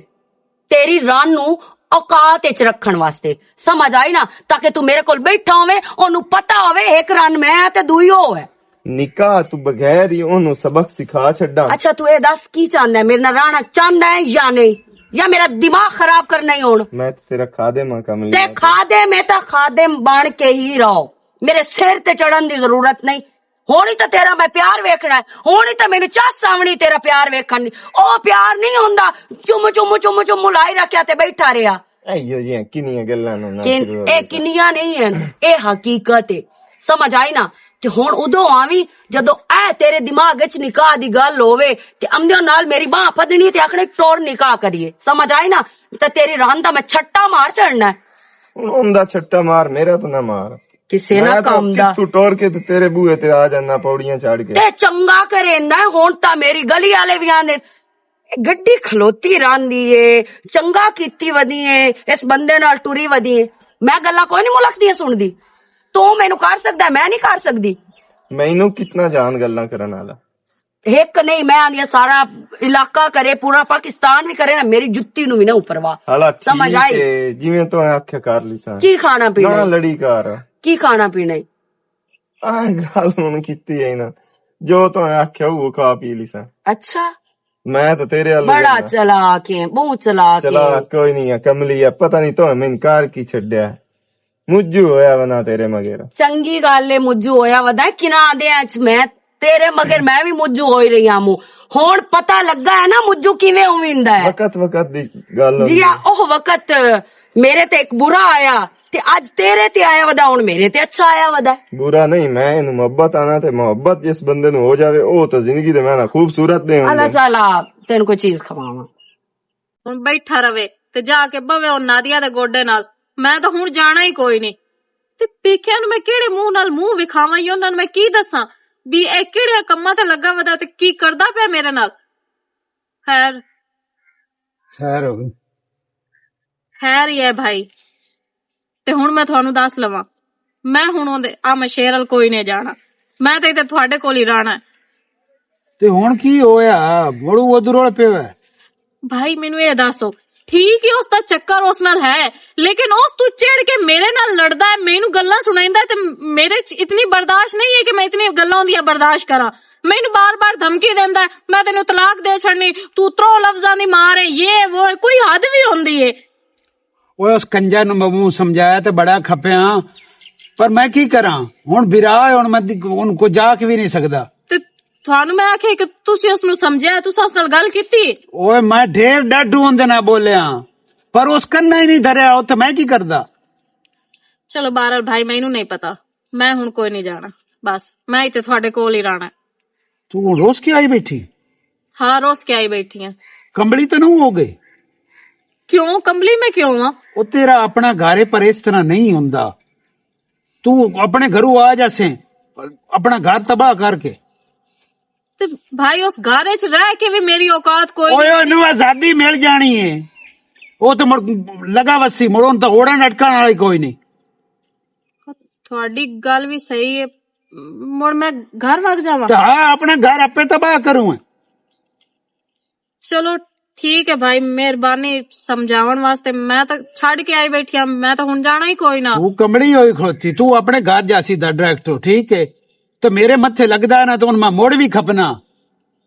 तेरी रान नू औकात विच रखण वास्ते, समझ आई ना, ताकि तू मेरे कोल बैठा होवे ओनू पता होवे एक रान मैं ते दूई ओ है। निकाह तू बगैर ही ओनू सबक सिखा छड्डा। अच्छा तू ये दस की चाहंदा है, मेरे नाल रहना चाहंदा है या नहीं, या मेरा दिमाग खराब करना ही होण? मैं तेरा खादिम हां कमली। ते खादिम है तां खादिम बन के ही रहो, मेरे सिर ते चढ़न दी जरूरत नहीं। होनी तो तेरा मैं प्यार वेखना है, होनी तो मैनू चास आवनी तेरा प्यार वेखण दी। ओ प्यार नहीं हुंदा चुम चुम चुम चुम लाई रखिया ते बैठा रहा। ये किनियां गल्लां नु ना ए किनियां नहीं है, ए हकीकत है, समझ आई ना। ते हुण उदों आवी जदों ऐ तेरे दिमाग विच निकाह दी गल होवे ते अमदियों नाल मेरी बांह फदनी ते आखणे टोर निकाह करिए, समझ आई ना। ते तेरी रान दा मैं छट्टा मार चढ़ना है। उंदा छट्टा मार, मेरा तो ना मार किसे ना काम दा। तू टोर के ते तेरे बूहे ते आ जाना पौड़ियां चढ़ के ते चंगा करेंदा हुण तां मेरी गली वाले भी आंदे गड्डी खलोती रांदी है, चंगा कीती वदी है, इस बंदे नाल टुरी वदी है। मैं गल्लां कोई नहीं मुलकदी सुनदी, तू मैनू कर सकदा, मैं नहीं कर सकदी। मैनू कितना जान गल्लां करन वाला एक नहीं, मैं आंदी सारा इलाका करे, पूरा पाकिस्तान भी करे ना, मेरी जुत्ती नू भी ना परवाह, समझ आई? जिवें तो आख्या कर लीसा। की खाना पीना ना लड़ी कर की खाना पीना आ गल हुण कीती है ना, जो तो आख्या वो खा पी लीसा। अच्छा मैं तो तेरे वाल बड़ा चलाक है, बहुत चलाक है। चला कोई नहीं है कमली है, पता नहीं तो मैं इनकार की छड्या मुझू होया वना तेरे मगर। चंगी गल है मुझू होया वदा किना आंदे अच मैं तेरे मगर मैं भी मुझू हो ही रही हूं। हुण पता लगा है ना मुझू किवें होविंदा है। वक्त दी गल जी हां, ओह वक्त मेरे ते एक बुरा आया ते आज तेरे ते आया वदा, हुण मेरे ते अच्छा आया वदा। बुरा नहीं, मैं इनु मोहब्बत आना ते मोहब्बत जिस बंदे नु हो जावे ओ तो जिंदगी दे मैं खूबसूरत दे। अल्लाह चला तेन कोई चीज खवावां। ਹੁਣ ਬੈਠਾ ਰਵੇ ਤੇ ਜਾ ਕੇ ਬਵੇ ਉਹ ਨਾਦੀਆ ਦੇ ਗੋਡੇ ਨਾਲ। ਮੈਂ ਤਾਂ ਹੁਣ ਜਾਣਾ ਹੀ ਕੋਈ ਨਹੀਂ। ਤੇ ਪੇਕਿਆਂ ਨੂੰ ਮੈਂ ਕਿਹੜੇ ਮੂੰਹ ਨਾਲ ਮੂੰਹ ਵਿਖਾਵਾਂ, ਹੀ ਉਹਨਾਂ ਨੂੰ ਮੈਂ ਕੀ ਦੱਸਾਂ ਵੀ ਇਹ ਕਿਹੜੇ ਕੰਮਾਂ ਤੇ ਲੱਗਾ ਵਦਾ ਤੇ ਕੀ ਕਰਦਾ ਪਿਆ ਮੇਰੇ ਨਾਲ। ਖੈਰ ਹੋ ਗਈ। ਖੈਰ ਹੀ ਹੈ ਭਾਈ। ਤੇ ਹੁਣ ਮੈਂ ਤੁਹਾਨੂੰ ਦੱਸ ਲਵਾਂ, ਮੈਂ ਹੁਣ ਉਹਦੇ ਮਸ਼ੇਰਲ ਕੋਈ ਨਹੀਂ ਜਾਣਾ, ਮੈਂ ਤਾਂ ਇੱਥੇ ਤੁਹਾਡੇ ਕੋਲ ਹੀ ਰਹਿਣਾ। ਤੇ ਹੁਣ ਕੀ ਹੋਇਆ? ਬੜੂ ਉਧਰੋਂ ਪਿਆ। ਭਾਈ ਮੈਨੂੰ ਇਹ ਦੱਸੋ, ਠੀਕ ਹੀ ਉਸ ਦਾ ਚੱਕਰ ਉਸ ਨਾਲ ਹੈ, ਲੇਕਿਨ ਉਸ ਤੂੰ ਚਿੜ ਕੇ ਮੇਰੇ ਨਾਲ ਲੜਦਾ ਹੈ, ਮੈਨੂੰ ਗੱਲਾਂ ਸੁਣਾਉਂਦਾ ਹੈ, ਤੇ ਮੇਰੇ ਚ ਇਤਨੀ ਬਰਦਾਸ਼ਤ ਨਹੀਂ ਹੈ ਕਿ ਮੈਂ ਇਤਨੀ ਗੱਲਾਂ ਉਹਦੀਆਂ ਬਰਦਾਸ਼ਤ ਕਰਾਂ। ਮੈਨੂੰ ਬਾਰ-ਬਾਰ ਧਮਕੀ ਦਿੰਦਾ ਹੈ, ਮੈਂ ਤੈਨੂੰ ਤਲਾਕ ਦੇ ਛੱਡਣੀ, ਤੂੰ ਤਰੋ ਲਫ਼ਜ਼ਾਂ ਦੀ ਮਾਰ ਹੈ, ਇਹ वो ਕੋਈ ਹੱਦ ਵੀ ਹੁੰਦੀ ਏ। ਓਏ ਉਸ ਕੰਜਾ ਨੂੰ ਮੈਂ ਸਮਝਾਇਆ ਤੇ ਬੜਾ ਖੱਪਿਆ, ਪਰ ਮੈਂ ਕੀ ਕਰਾਂ? ਹੁਣ ਵਿਰਾਹ ਹੈ, ਹੁਣ ਮੈਂ ਉਹਨੂੰ ਕੋ ਜਾ ਕੇ ਵੀ ਨਹੀਂ ਸਕਦਾ। ਤੇ ਤੁਹਾਨੂੰ ਮੈਂ ਆਖਿਆ ਕਿ ਤੁਸੀਂ ਉਸ ਨੂੰ ਸਮਝਿਆ, ਤੁਸੀਂ ਉਸ ਨਾਲ ਗੱਲ ਕੀਤੀ? ਓਏ ਮੈਂ ਢੇਰ ਡਾਢੂ ਉਹਦੇ ਨਾਲ ਬੋਲਿਆ, ਪਰ ਉਸ ਕੰਨਾ ਹੀ ਨਹੀਂ ਧਰਿਆ, ਉੱਥੇ ਮੈਂ ਕੀ ਕਰਦਾ? ਚਲੋ ਬਹਰਹਾਲ ਭਾਈ ਮੈਨੂੰ ਨਹੀਂ ਪਤਾ, ਮੈਂ ਹੁਣ ਕੋਈ ਨਹੀਂ ਜਾਣਾ, ਬਸ ਮੈਂ ਇੱਥੇ ਤੁਹਾਡੇ ਕੋਲ ਹੀ ਰਹਿਣਾ। ਤੂੰ ਰੋਜ਼ ਕੇ ਆਈ ਬੈਠੀ? ਹਾਂ ਰੋਜ਼ ਕੇ ਆਈ ਬੈਠੀ ਆ। ਕੰਬਲੀ ਤਾਂ ਨਹੀਂ ਹੋ ਗਈ? ਕਿਉਂ ਕੰਬਲੀ ਮੈਂ ਕਿਉਂ ਆ? ਉਹ ਤੇਰਾ ਆਪਣਾ ਘਰ ਹੈ, ਪਰ ਇਸ ਤਰ੍ਹਾਂ ਨਹੀਂ ਹੁੰਦਾ। ਤੂੰ ਆਪਣੇ ਘਰੋਂ ਆ ਜਾਸੇ, ਆਪਣਾ ਘਰ ਤਬਾਹ ਕਰਕੇ। ਤੇ ਭਾਈ ਉਸ ਘਰ ਵਿੱਚ ਰਹਿ ਕੇ ਵੀ ਮੇਰੀ ਔਕਾਤ ਕੋਈ ਓਏ ਉਹਨੂੰ ਆਜ਼ਾਦੀ ਮਿਲ ਜਾਣੀ ਹੈ, ਉਹ ਤਾਂ ਮੁੜ ਲਗਾ ਵਸੀ ਮੁੜੋਂ ਤਾਂ ਹੋੜਾ ਨਟਕਣ ਵਾਲੀ ਕੋਈ ਨਹੀਂ। ਤੁਹਾਡੀ ਗੱਲ ਵੀ ਸਹੀ ਹੈ, ਮੁੜ ਮੈਂ ਘਰ ਵਗ ਜਾਵਾਂ? ਹਾਂ ਆਪਣਾ ਘਰ ਆਪੇ ਤਬਾਹ ਕਰੂੰ। ਚਲੋ ਠੀਕ ਹੈ ਭਾਈ, ਮਿਹਰਬਾਨੀ ਸਮਝਾਉਣ ਵਾਸਤੇ। ਮੈਂ ਤਾਂ ਛੱਡ ਕੇ ਆਈ ਬੈਠੀ ਆ, ਮੈਂ ਤਾਂ ਹੁਣ ਜਾਣਾ ਹੀ ਕੋਈ ਨਾ। ਤੂੰ ਕਮਲੀ ਹੋਈ ਖਲੋਤੀ, ਤੂੰ ਆਪਣੇ ਘਰ ਜਾ ਸਿੱਧਾ ਡਾਇਰੈਕਟ, ਠੀਕ ਹੈ? ਤੇ ਮੇਰੇ ਮੱਥੇ ਲੱਗਦਾ ਨਾ ਤਾਂ ਹੁਣ ਮੈਂ ਮੁੜ ਵੀ ਖਪਣਾ।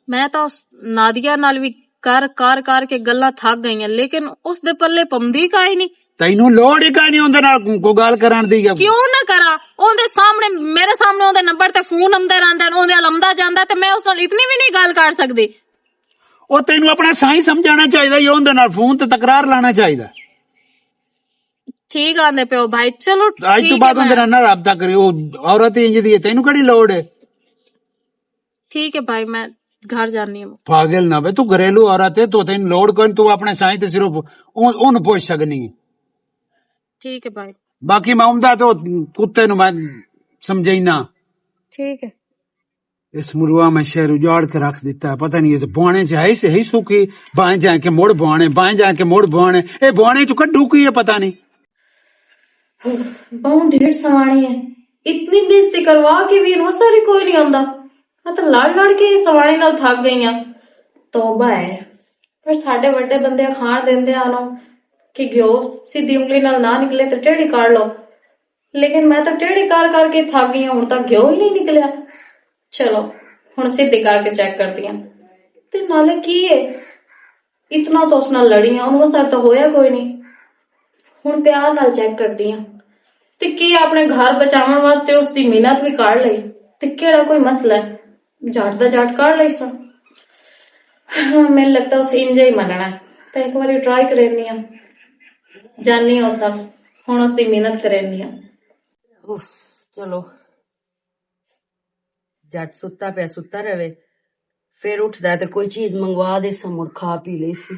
ਮੈਂ ਤਾਂ ਉਸ ਨਾਦੀਆ ਨਾਲ ਵੀ ਕਰ ਕੇ ਗੱਲਾਂ ਥੱਕ ਗਈਆਂ, ਲੇਕਿਨ ਉਸ ਦੇ ਪੱਲੇ ਪੰਦੀ ਕਾਈ ਨਹੀਂ। ਤੈਨੂੰ ਲੋੜ ਹੀ ਕਾ ਨਹੀਂ ਉਹਦੇ ਨਾਲ ਕੋਈ ਗੱਲ ਕਰਨ ਦੀ? ਕਿਉਂ ਨਾ ਕਰਾਂ? ਉਹਦੇ ਸਾਹਮਣੇ, ਮੇਰੇ ਸਾਹਮਣੇ ਉਹਦੇ ਨੰਬਰ ਤੇ ਫੋਨ ਆਉਂਦੇ ਰਹਿੰਦੇ ਨੇ, ਉਹਦੇ ਨਾਲ ਆਉਂਦਾ ਜਾਂਦਾ, ਤੇ ਮੈਂ ਉਸ ਨਾਲ ਇਤਨੀ ਵੀ ਨਹੀਂ ਗੱਲ ਕਰ ਸਕਦੀ। ਉਹ ਤੈਨੂੰ ਆਪਣਾ ਸਾਈਂ ਸਮਝਾਣਾ ਚਾਹੀਦਾ, ਜਾਂ ਉਹਦੇ ਨਾਲ ਫੋਨ ਤੇ ਤਕਰਾਰ ਲਾਣਾ ਚਾਹੀਦਾ। ਠੀਕ ਆਂਦੇ ਪਿਓ ਭਾਈ, ਚਲੋ ਅੱਜ ਤੋਂ ਬਾਅਦ ਉਹਦੇ ਨਾਲ ਨਾ ਰਾਬਤਾ ਕਰਿਓ, ਔਰਤ ਇੰਜ ਦੀ ਹੈ, ਤੈਨੂੰ ਕਿਹੜੀ ਲੋੜ ਹੈ? ਠੀਕ ਹੈ ਭਾਈ, ਮੈਂ घर जानी है। पागल ना बे, तू घरेलू औरत है, तो तेन लोड कोई, तू अपने साईं ते सिर्फ उन पूछ सकनी है। ठीक है भाई, बाकी मैं उमदा तो कुत्ते नु मैं समझाइना। ठीक है। इस मुरुआ में शहर उजाड़ के रख देता है, पता नहीं ये तो बुआने चाहे से ही सुखी, बाएं जाके मुड़ बुआने, बाएं जाके मुड़ बुआने, ए बुआने चु कड्डू की है पता नहीं। बहुत ढेर सवानी है, इतनी बेइज्जती करवा के भी इनो सारी कोई नहीं आंदा। मैं तो लड़ के सवानी नाल थक गई हां। तौबा है, पर साडे वड्डे बंदे खाण देंदे आनो कि घ्यो सीधी उंगली नाल ना निकले तो टेढ़ी काट लो, लेकिन मैं तो टेढ़ी कर के थक गई हूं, हुण तक घ्यो ही नहीं निकलिया। चलो हुण सीधी करके चेक करदी हां। ते नाले की है, इतना तो उस नाल लड़ी हां, उन्होंने सर तो होया कोई नहीं। हुण प्यार नाल चेक करदी हां ते की अपने घर बचावन वास्ते उसदी मिहनत भी काढ़ लई, ते केड़ा कोई मसला है, जाट दा जाट काढ़ लई सा। मैनूं लगदा उस इंज ही मनना है, ते एक बारी ट्राई करनी हां, जानी हां सब हुण उसदी मिहनत करनी हां। चलो जट सुता पे सुता रहे, फिर उठदा है तो कोई चीज मंगवा दे, मुड़ खा पी ले सी,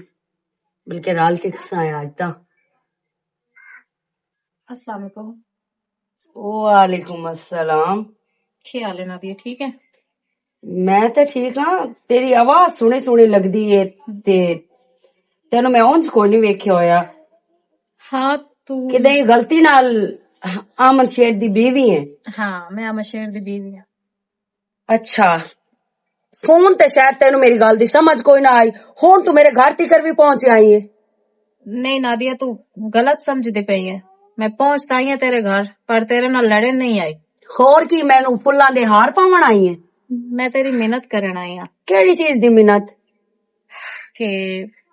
बल्कि राल के खसाया आज ता। अस्सलाम वालेकुम। वालेकुम अस्सलाम। क्या हाल है नादिया, ठीक है? मैं तो ठीक हाँ, तेरी आवाज सुनी सुनी लगदी है, ते तेनू मैं उंज कोई नहीं वेख्या होया। हाँ तू किदे गलती नाल आमन शेर दी बीवी है? हाँ मैं अमन शेर दी बीवी हां। अच्छा, फोन ते शायद तेनू मेरी गल दी समझ कोई ना आई, हुण तू मेरे घर तिकर भी पहुंच आई है। नहीं नादिया तू गलत समझदी पई है, मैं पहुंचता आई हां तेरे घर, पर तेरे नाल लड़े नहीं आई। होर की मैनू फुल्लां दे हार पावण आई है? मैं तेरी मेहनत करन आई हां केड़ी चीज दी मिन्नत? कि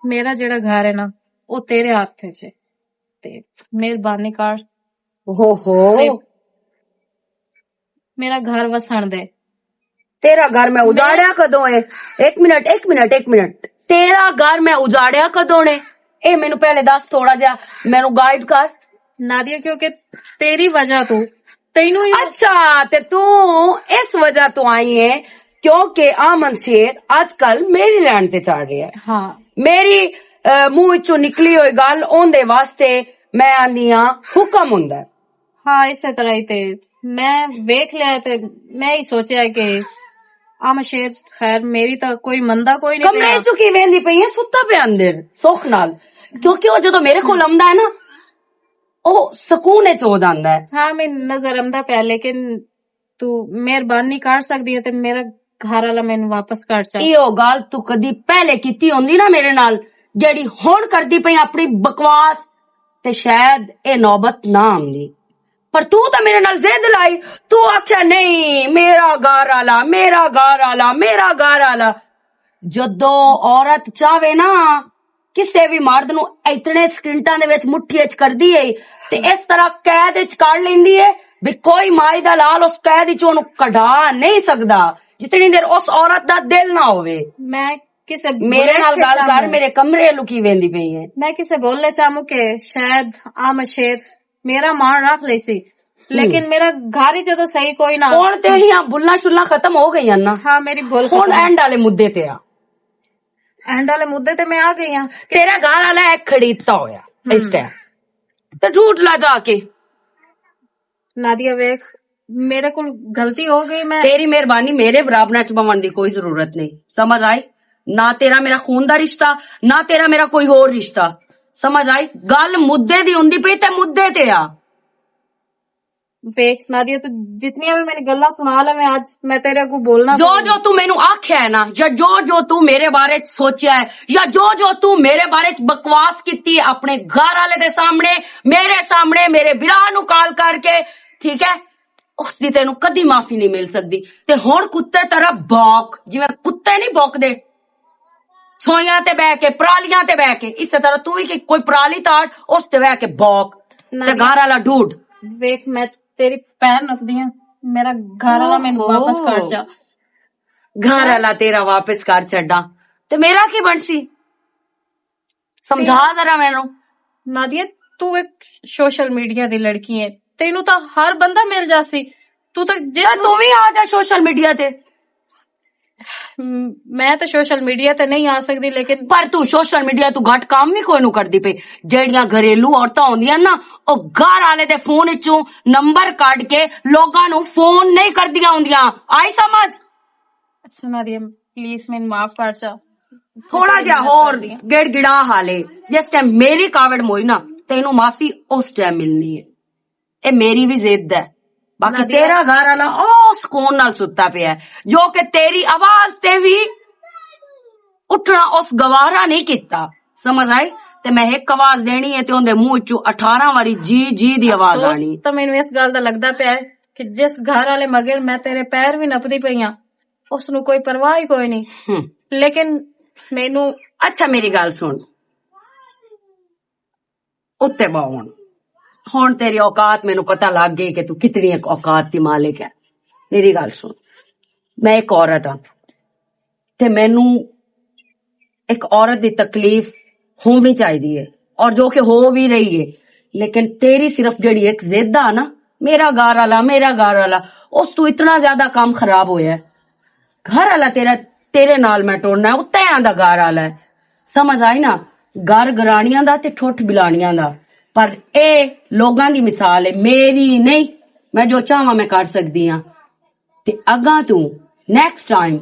मेरा जेड़ा घर है ना वो तेरे हाथ च है, ते मेहरबानी कर हो मेरा घर वसण दे। तेरा घर मैं उजाड़िया कदों है? एक मिनट, तेरा घर मैं उजाड़िया कदों ने? ए मैनू पहले दस, थोड़ा जा मैनू गाइड कर। नादिया क्योंकि तेरी वजह तू तेनू ही। अच्छा, ते तू इस वजह तो आई है क्योंकि आमन शेर आजकल मेरी लैंड ते चढ़ रहा है। हाँ मेरी ਮੂੰਹ ਚੋਂ ਨਿਕਲੀ ਹੋਈ ਗੱਲ ਉਹਦੇ ਵਾਸਤੇ ਮੈਂ ਆਂਦੀ ਆ ਹੁਕਮ ਹੁੰਦਾ ਹੈ। ਹਾਂ ਇਸੇ ਤਰ੍ਹਾਂ ਹੀ ਤੇ ਮੈਂ ਵੇਖ ਲਿਆ ਤੇ ਮੈਂ ਹੀ ਸੋਚਿਆ ਕਿ ਸ਼ੇਰ ਖੈਰ ਮੇਰੀ ਤਾਂ ਕੋਈ ਮੰਦਾ ਕੋਈ ਨਹੀਂ ਕਮਰੇ ਚ ਕੀ ਵੇਂਦੀ ਪਈ ਹੈ, ਸੁੱਤਾ ਪਿਆ ਅੰਦਰ ਸੁੱਖ ਨਾਲ, ਕਿਉਂਕਿ ਉਹ ਜਦੋਂ ਮੇਰੇ ਕੋਲ ਆਉਂਦਾ ਹੈ ਨਾ ਉਹ ਸਕੂਨ ਚ ਹੋ ਜਾਂਦਾ ਹੈ। ਹਾਂ ਮੈਂ ਨਜ਼ਰ ਆਉਂਦਾ ਪਿਆ, ਲੇਕਿਨ ਤੂੰ ਮਿਹਰਬਾਨੀ ਕਰ ਸਕਦੀ ਹੈ ਤੇ ਮੇਰਾ ਘਰ ਵਾਲਾ ਮੈਨੂੰ ਵਾਪਸ ਕਰ ਚਾ। ਇਹੋ ਗੱਲ ਤੂੰ ਕਦੀ ਪਹਿਲੇ ਕੀਤੀ ਹੁੰਦੀ ਨਾ ਮੇਰੇ ਨਾਲ, ਜਿਹੜੀ ਹੁਣ ਕਰਦੀ ਪਈ ਆਪਣੀ ਬਕਵਾਸ, ਤੇ ਸ਼ਾਇਦ ਇਹ ਨੌਬਤ ਨਾ ਆਉਂਦੀ। ਪਰ ਤੂੰ ਤਾਂ ਮੇਰੇ ਨਾਲ ਜ਼ਿੱਦ ਲਾਈ, ਤੂੰ ਆਖਿਆ ਨਹੀਂ ਮੇਰਾ ਘਰ ਵਾਲਾ, ਮੇਰਾ ਘਰ ਵਾਲਾ, ਮੇਰਾ ਘਰ ਵਾਲਾ। ਜਦੋਂ ਔਰਤ ਚਾਹਵੇ ਨਾ ਕਿਸੇ ਵੀ ਮਰਦ ਨੂੰ ਇਤਨੇ ਸਕਿੰਟਾਂ ਦੇ ਵਿੱਚ ਮੁੱਠੀ ਵਿੱਚ ਕਰਦੀ ਏ ਤੇ ਇਸ ਤਰ੍ਹਾਂ ਕੈਦ ਵਿੱਚ ਕੱਢ ਲੈਂਦੀ ਏ ਵੀ ਕੋਈ ਮਾਈ ਦਾ ਲਾਲ ਉਸ ਕੈਦ ਵਿੱਚੋਂ ਉਹਨੂੰ ਕਢਾ ਨਹੀਂ ਸਕਦਾ ਜਿਤਨੀ ਦੇਰ ਉਸ ਔਰਤ ਦਾ ਦਿਲ ਨਾ ਹੋਵੇ। ਮੈਂ ਕਿਸੇ ਮੇਰੇ ਨਾਲ ਗੱਲ ਕਰ, ਮੇਰੇ ਕਮਰੇ ਲੁਕੀ ਵੇਂਦੀ ਪਈ ਹੈ। ਮੈਂ ਕਿਸੇ ਬੋਲੇ ਚਾਹੂੰ ਕਿ ਸ਼ਾਇਦ ਸ਼ੇਰ ਮੇਰਾ ਮਾਣ ਰੱਖ ਲਈ ਸੀ, ਲੇਕਿਨ ਮੇਰਾ ਘਰ ਹੀ ਜਦੋਂ ਸਹੀ ਕੋਈ ਨਾ। ਹੁਣ ਤੇਰੀਆਂ ਬੁੱਲਾਂ ਸ਼ੁੱਲਾਂ ਖਤਮ ਹੋ ਗਈਆਂ ਨਾ, ਹਾਂ ਮੇਰੀ ਭੁੱਲ ਹੁਣ ਐਂਡ ਵਾਲੇ ਮੁੱਦੇ ਤੇ ਆ। ਐਂਡ ਵਾਲੇ ਮੁੱਦੇ ਤੇ ਮੈਂ ਆ ਗਈ ਹਾਂ। ਤੇਰਾ ਘਰ ਵਾਲਾ ਹੈ ਖੜੀਤਾ ਹੋਇਆ ਇਸ ਟਾਈਮ ਤੇ ਝੂਠ ਲਾ ਜਾ ਕੇ। ਨਾਦੀਆ ਵੇਖ ਮੇਰੇ ਕੋਲ ਗਲਤੀ ਹੋ ਗਈ, ਮੈਂ ਤੇਰੀ ਮਿਹਰਬਾਨੀ, ਮੇਰੇ ਬਰਾਬਰ ਚ ਬਵਣ ਦੀ ਕੋਈ ਜ਼ਰੂਰਤ ਨਹੀਂ, ਸਮਝ ਆਈ ਨਾ? ਤੇਰਾ ਮੇਰਾ ਖੂਨ ਦਾ ਰਿਸ਼ਤਾ ਨਾ ਤੇਰਾ ਮੇਰਾ ਕੋਈ ਹੋਰ ਰਿਸ਼ਤਾ, ਸਮਝ ਆਈ? ਗੱਲ ਮੁੱਦੇ ਦੀ ਹੁੰਦੀ ਪਈ ਤੇ ਮੁੱਦੇ ਤੇ ਆ। ਵੇਖ ਨਾਦੀਆ ਤੂੰ ਜਿਤਨੀਆਂ ਵੀ ਮੈਨੂੰ ਗੱਲਾਂ ਸੁਣਾ ਲੈ, ਮੈਂ ਅੱਜ ਮੈਂ ਤੇਰੇ ਅੱਗੋਂ ਬੋਲਣਾ ਜੋ ਜੋ ਤੂੰ ਮੈਨੂੰ ਆਖਿਆ ਹੈ ਨਾ, ਜਾਂ ਜੋ ਜੋ ਤੂੰ ਮੇਰੇ ਬਾਰੇ ਚ ਸੋਚਿਆ ਹੈ, ਜਾਂ ਜੋ ਜੋ ਤੂੰ ਮੇਰੇ ਬਾਰੇ ਚ ਬਕਵਾਸ ਕੀਤੀ ਹੈ ਆਪਣੇ ਘਰ ਵਾਲੇ ਦੇ ਸਾਹਮਣੇ, ਮੇਰੇ ਸਾਹਮਣੇ, ਮੇਰੇ ਵਿਰਾਹ ਨੂੰ ਕਾਲ ਕਰਕੇ, ਠੀਕ ਹੈ, ਉਸ ਦੀ ਤੈਨੂੰ ਕਦੀ ਮਾਫੀ ਨਹੀਂ ਮਿਲ ਸਕਦੀ। ਤੇ ਹੁਣ ਕੁੱਤੇ ਤਰ੍ਹਾਂ ਭੌਂਕ, ਜਿਵੇਂ ਕੁੱਤੇ ਨਹੀਂ ਭੌਂਕਦੇ ਛੋਈਆਂ ਤੇ ਬਹਿ ਕੇ, ਪਰਾਲੀਆਂ ਤੇ ਬਹਿ ਕੇ, ਇਸੇ ਤਰ੍ਹਾਂ ਤੂੰ ਵੀ ਕੋਈ ਪਰਾਲੀ ਤਾੜ ਉਸ ਤੇ ਬਹਿ ਕੇ ਭੌਂਕ ਤੇ ਘਰ ਵਾਲਾ ਢੂਡ। ਵੇਖ ਮੈਂ ਤੇਰੀ ਪੈਰ ਨੱਪਦੀ ਆ, ਮੇਰਾ ਘਰ ਵਾਲਾ ਮੈਨੂੰ ਵਾਪਸ ਕਰ ਜਾ। ਘਰ ਵਾਲਾ ਤੇਰਾ ਵਾਪਸ ਕਰ ਛੱਡਾਂ ਤੇ ਮੇਰਾ ਕੀ ਬਣਸੀ? ਸਮਝਾ ਜ਼ਰਾ ਮੈਨੂੰ। ਨਾਦੀਆ ਤੂੰ ਇੱਕ ਸੋਸ਼ਲ ਮੀਡੀਆ ਦੀ ਲੜਕੀ ਹੈ, ਤੈਨੂੰ ਤਾਂ ਹਰ ਬੰਦਾ ਮਿਲ ਜਾਸੀ, ਤੂੰ ਤਾਂ ਤੂੰ ਵੀ ਆ ਜਾ ਸੋਸ਼ਲ ਮੀਡੀਆ ਤੇ। ਮੈਂ ਤਾਂ ਸੋਸ਼ਲ ਮੀਡੀਆ ਤੇ ਨਹੀਂ ਆ ਸਕਦੀ, ਲੇਕਿਨ ਪਰ ਤੂੰ ਸੋਸ਼ਲ ਮੀਡੀਆ ਤੂੰ ਘੱਟ ਕੰਮ ਵੀ ਕੋਈ ਨੂੰ ਕਰਦੀ ਪਈ। ਜਿਹੜੀਆਂ ਘਰੇਲੂ ਔਰਤਾਂ ਹੁੰਦੀਆਂ ਨਾ, ਉਹ ਘਰ ਵਾਲੇ ਦੇ ਫੋਨ ਵਿੱਚੋਂ ਨੰਬਰ ਕੱਢ ਕੇ ਲੋਕਾਂ ਨੂੰ ਫੋਨ ਨਹੀਂ ਕਰਦੀਆਂ ਹੁੰਦੀਆਂ, ਆਈ ਸਮਝ? ਅੱਛਾ ਨਾਦੀਆ ਪਲੀਜ਼ ਮੈਨੂੰ ਮਾਫ ਕਰ ਜਾ। ਥੋੜਾ ਜਿਹਾ ਹੋਰ ਗਿੜਗਿੜਾ ਹਾਲੇ, ਜਿਸ ਟਾਈਮ ਮੇਰੀ ਕਾਵੜ ਮੋਈ ਨਾ ਤੈਨੂੰ ਮਾਫੀ ਉਸ ਟਾਈਮ ਮਿਲਣੀ ਹੈ। ਇਹ ਮੇਰੀ ਵੀ ਜ਼ਿੱਦ ਹੈ। ਬਾਕੀ ਤੇਰਾ ਘਰ ਵਾਲਾ ਉਹ ਸਕੂਨ ਨਾਲ ਸੁੱਤਾ ਪਿਆ ਜੋ ਕਿ ਤੇਰੀ ਆਵਾਜ਼ ਤੇ ਵੀ ਉੱਠਣਾ ਉਸ ਗਵਾਰਾ ਨਹੀਂ ਕੀਤਾ, ਸਮਝ ਆਈ? ਤੇ ਮੈਂ ਇੱਕ ਆਵਾਜ਼ ਦੇਣੀ ਹੈ ਤੇ ਉਹਦੇ ਮੂੰਹ ਚੋਂ 18 ਵਾਰੀ ਜੀ ਜੀ ਦੀ ਆਵਾਜ਼ ਆਣੀ। ਤਾਂ ਮੈਨੂੰ ਇਸ ਗੱਲ ਦਾ ਲੱਗਦਾ ਪਿਆ ਕਿ ਜਿਸ ਘਰ ਵਾਲੇ ਮਗਰ ਮੈਂ ਤੇਰੇ ਪੈਰ ਵੀ ਨੱਪਦੀ ਪਈ ਆ, ਉਸ ਨੂੰ ਕੋਈ ਪਰਵਾਹ ਹੀ ਕੋਈ ਨਹੀਂ। ਲੇਕਿਨ ਮੈਨੂੰ ਅੱਛਾ ਮੇਰੀ ਗੱਲ ਸੁਣ, ਉੱਤੇ ਬਾਉਣ ਹੁਣ ਤੇਰੀ ਔਕਾਤ ਮੈਨੂੰ ਪਤਾ ਲੱਗ ਗਈ ਕਿ ਤੂੰ ਕਿਤਨੀ ਔਕਾਤ ਦੀ ਮਾਲਿਕ ਹੈ। ਮੇਰੀ ਗੱਲ ਸੁਣ, ਮੈਂ ਇੱਕ ਔਰਤ ਹਾਂ ਤੇ ਮੈਨੂੰ ਇੱਕ ਔਰਤ ਦੀ ਤਕਲੀਫ ਹੋਣੀ ਚਾਹੀਦੀ ਹੈ, ਔਰ ਜੋ ਕਿ ਹੋ ਵੀ ਰਹੀ ਹੈ। ਲੇਕਿਨ ਤੇਰੀ ਸਿਰਫ ਜਿਹੜੀ ਇੱਕ ਜ਼ਿੱਦ ਆ ਨਾ, ਮੇਰਾ ਘਰ ਵਾਲਾ, ਮੇਰਾ ਘਰ ਵਾਲਾ, ਉਸ ਤੋਂ ਇਤਨਾ ਜ਼ਿਆਦਾ ਕੰਮ ਖਰਾਬ ਹੋਇਆ। ਘਰ ਵਾਲਾ ਤੇਰੇ ਨਾਲ ਮੈਂ ਟੋੜਨਾ, ਉੱਤੇ ਆਂਦਾ ਘਰ ਵਾਲਾ ਹੈ, ਸਮਝ ਆਈ ਨਾ? ਘਰ ਗਰਾਣੀਆਂ ਦਾ ਤੇ ਠੁੱਠ ਬਿਲਾਣੀਆਂ ਦਾ। ਪਰ ਇਹ ਲੋਕਾਂ ਦੀ ਮਿਸਾਲ ਹੈ, ਮੇਰੀ ਨਹੀਂ। ਮੈਂ ਜੋ ਚਾਹਾਂ ਮੈਂ ਕਰ ਸਕਦੀ ਹਾਂ। ਤੇ ਅੱਗਾ ਤੂੰ ਨੈਕਸਟ ਟਾਈਮ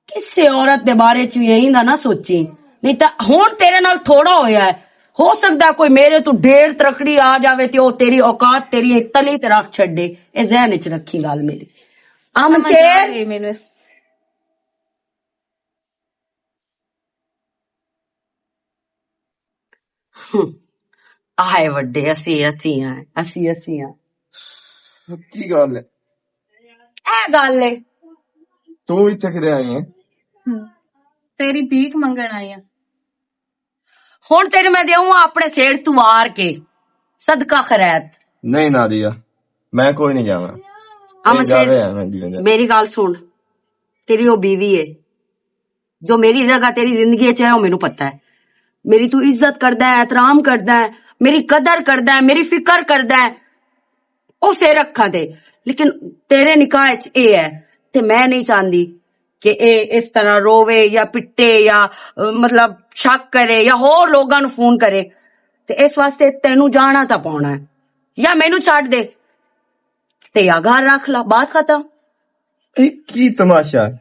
ਕਿਸੇ ਔਰਤ ਦੇ ਬਾਰੇ ਚ ਵੀ ਇਹੀ ਦਾ ਨਾ ਸੋਚੀ, ਨਹੀਂ ਤਾਂ ਹੁਣ ਤੇਰੇ ਨਾਲ ਥੋੜਾ ਹੋਇਆ ਹੈ। ਹੋ ਸਕਦਾ ਕੋਈ ਮੇਰੇ ਤੋਂ ਢੇਰ ਤਰਕੜੀ ਆ ਜਾਵੇ ਤੇ ਉਹ ਤੇਰੀ ਔਕਾਤ ਤੇਰੀ ਇੱਕ ਤਲੀ ਤੇ ਰੱਖ ਛੱਡੇ। ਇਹ ਜ਼ਹਿਨ ਵਿੱਚ ਰੱਖੀ ਗੱਲ ਮੇਰੀ। ਸ਼ੇਰ ਮੈਨੂੰ ਆਏ ਵੱਡੇ ਅਸੀਂ ਆ। ਕੀ ਗੱਲ ਹੈ? ਇਹ ਗੱਲ ਹੈ। ਤੂੰ ਇੱਥੇ ਕਿਤੇ ਆਈ ਹੈ? ਤੇਰੀ ਭੀਖ ਮੰਗਣ ਆਈ ਆ। ਹੁਣ ਤੇਰੇ ਮੈਂ ਦੇਵਾਂ ਆਪਣੇ ਸੇੜ ਤੂੰ ਵਾਰ ਕੇ ਸਦਕਾ ਖੈਰਤ। ਨਹੀਂ ਨਾਦੀਆ, ਮੈਂ ਕੋਈ ਨਹੀਂ ਜਾਵਾਂ। ਮੇਰੀ ਗੱਲ ਸੁਣ, ਤੇਰੀ ਉਹ ਬੀਵੀ ਹੈ ਜੋ ਮੇਰੀ ਜਗ੍ਹਾ ਤੇਰੀ ਜ਼ਿੰਦਗੀ ਚ ਹੈ, ਉਹ ਮੈਨੂੰ ਪਤਾ ਹੈ। ਮੇਰੀ ਤੂੰ ਇੱਜ਼ਤ ਕਰਦਾ ਹੈ, एहतराम करदा है, मेरी कदर करदा है, मेरी फिक्र करदा है, उसे रखा दे। लेकिन तेरे निकाह च ए है ते मैं नहीं चाहती ਕਿ ਇਹ ਇਸ ਤਰ੍ਹਾਂ ਰੋਵੇ ਜਾਂ ਪਿੱਟੇ ਜਾਂ ਮਤਲਬ ਸ਼ੱਕ ਕਰੇ ਜਾਂ ਹੋਰ ਲੋਕਾਂ ਨੂੰ ਫੋਨ ਕਰੇ, ਤੇ ਇਸ ਵਾਸਤੇ ਤੈਨੂੰ ਜਾਣਾ ਤਾਂ ਪਾਉਣਾ ਹੈ। ਜਾਂ ਮੈਨੂੰ ਛੱਡ ਦੇ ਤੇ ਜਾਂ ਘਰ ਰੱਖ ਲਾ, ਬਾਤ ਖਤਮ। ਇਹ ਕੀ ਤਮਾਸ਼ਾ ਹੈ?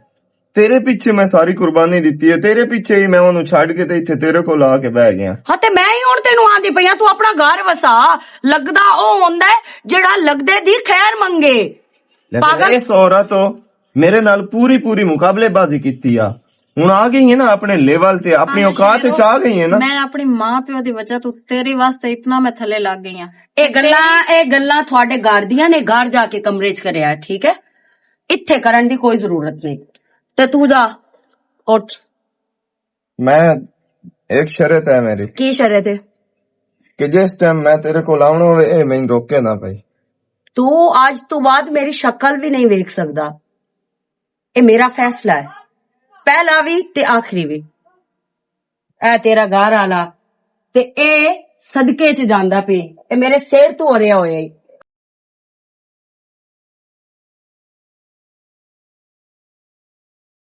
ਤੇਰੇ ਪਿੱਛੇ ਮੈਂ ਸਾਰੀ ਕੁਰਬਾਨੀ ਦਿੱਤੀ ਹੈ, ਤੇਰੇ ਪਿੱਛੇ ਹੀ ਮੈਂ ਉਹਨੂੰ ਛੱਡ ਕੇ ਤੇ ਇੱਥੇ ਤੇਰੇ ਕੋਲ ਆ ਕੇ ਬਹਿ ਗਿਆ। ਹਾਂ ਤੇ ਮੈਂ ਹੀ ਹੁਣ ਤੈਨੂੰ ਆਂਦੀ ਪਈਆਂ, ਤੂੰ ਆਪਣਾ ਘਰ ਵਸਾ। ਲੱਗਦਾ ਉਹ ਹੁੰਦਾ ਹੈ ਜਿਹੜਾ ਲੱਗਦੇ ਦੀ ਖੈਰ ਮੰਗੇ। ਲੇਕਿਨ ਇਸ ਔਰਤ ਤੋਂ ਮੇਰੇ ਨਾਲ ਪੂਰੀ ਮੁਕਾਬਲੇਬਾਜ਼ੀ ਕੀਤੀ ਆ, ਹੁਣ ਆ ਗਈ ਹੈ ਨਾ ਆਪਣੇ ਲੈਵਲ ਤੇ, ਆਪਣੀ ਔਕਾਤ ਚ ਆ ਗਈ ਹੈ ਨਾ। ਮੈਂ ਆਪਣੀ ਮਾਂ ਪਿਓ ਦੀ ਵਜ੍ਹਾ ਤੋਂ ਤੇਰੇ ਵਾਸਤੇ ਇਤਨਾ ਮੈਂ ਥੱਲੇ ਲੱਗ ਗਈ ਆ। ਇਹ ਗੱਲਾਂ ਤੁਹਾਡੇ ਘਰ ਦੀਆਂ ਨੇ, ਘਰ ਜਾ ਕੇ ਕਮਰੇ 'ਚ ਕਰਿਆ, ਠੀਕ ਹੈ? ਇੱਥੇ ਕਰਨ ਦੀ ਕੋਈ ਜ਼ਰੂਰਤ ਨਹੀਂ। ਤੇ ਤੂੰ ਜਾ ਉੱਠ। ਮੈਂ ਇੱਕ ਸ਼ਰਤ ਹੈ ਮੇਰੀ, ਕੀ ਸ਼ਰਤ ਹੈ? ਕਿ ਜਿਸ ਟਾਈਮ ਮੈਂ ਤੇਰੇ ਕੋਲ ਆਉਣਾ ਹੋਵੇ ਇਹ ਮੈਨੂੰ ਰੋਕੇ ਨਾ ਪਈ। ਤੂੰ ਅੱਜ ਤੋਂ ਬਾਅਦ ਮੇਰੀ ਸ਼ਕਲ ਵੀ ਨਹੀਂ ਵੇਖ ਸਕਦਾ। ਇਹ ਮੇਰਾ ਫੈਸਲਾ ਹੈ, ਪਹਿਲਾ ਵੀ ਤੇ ਆਖਰੀ ਵੀ। ਇਹ ਤੇਰਾ ਘਰ ਆਲਾ ਤੇ ਇਹ ਸਦਕੇ 'ਚ ਜਾਂਦਾ ਪਈ, ਇਹ ਮੇਰੇ ਸਿਰ ਤੋਂ ਹੋ ਰਿਹਾ ਹੋਇਆ।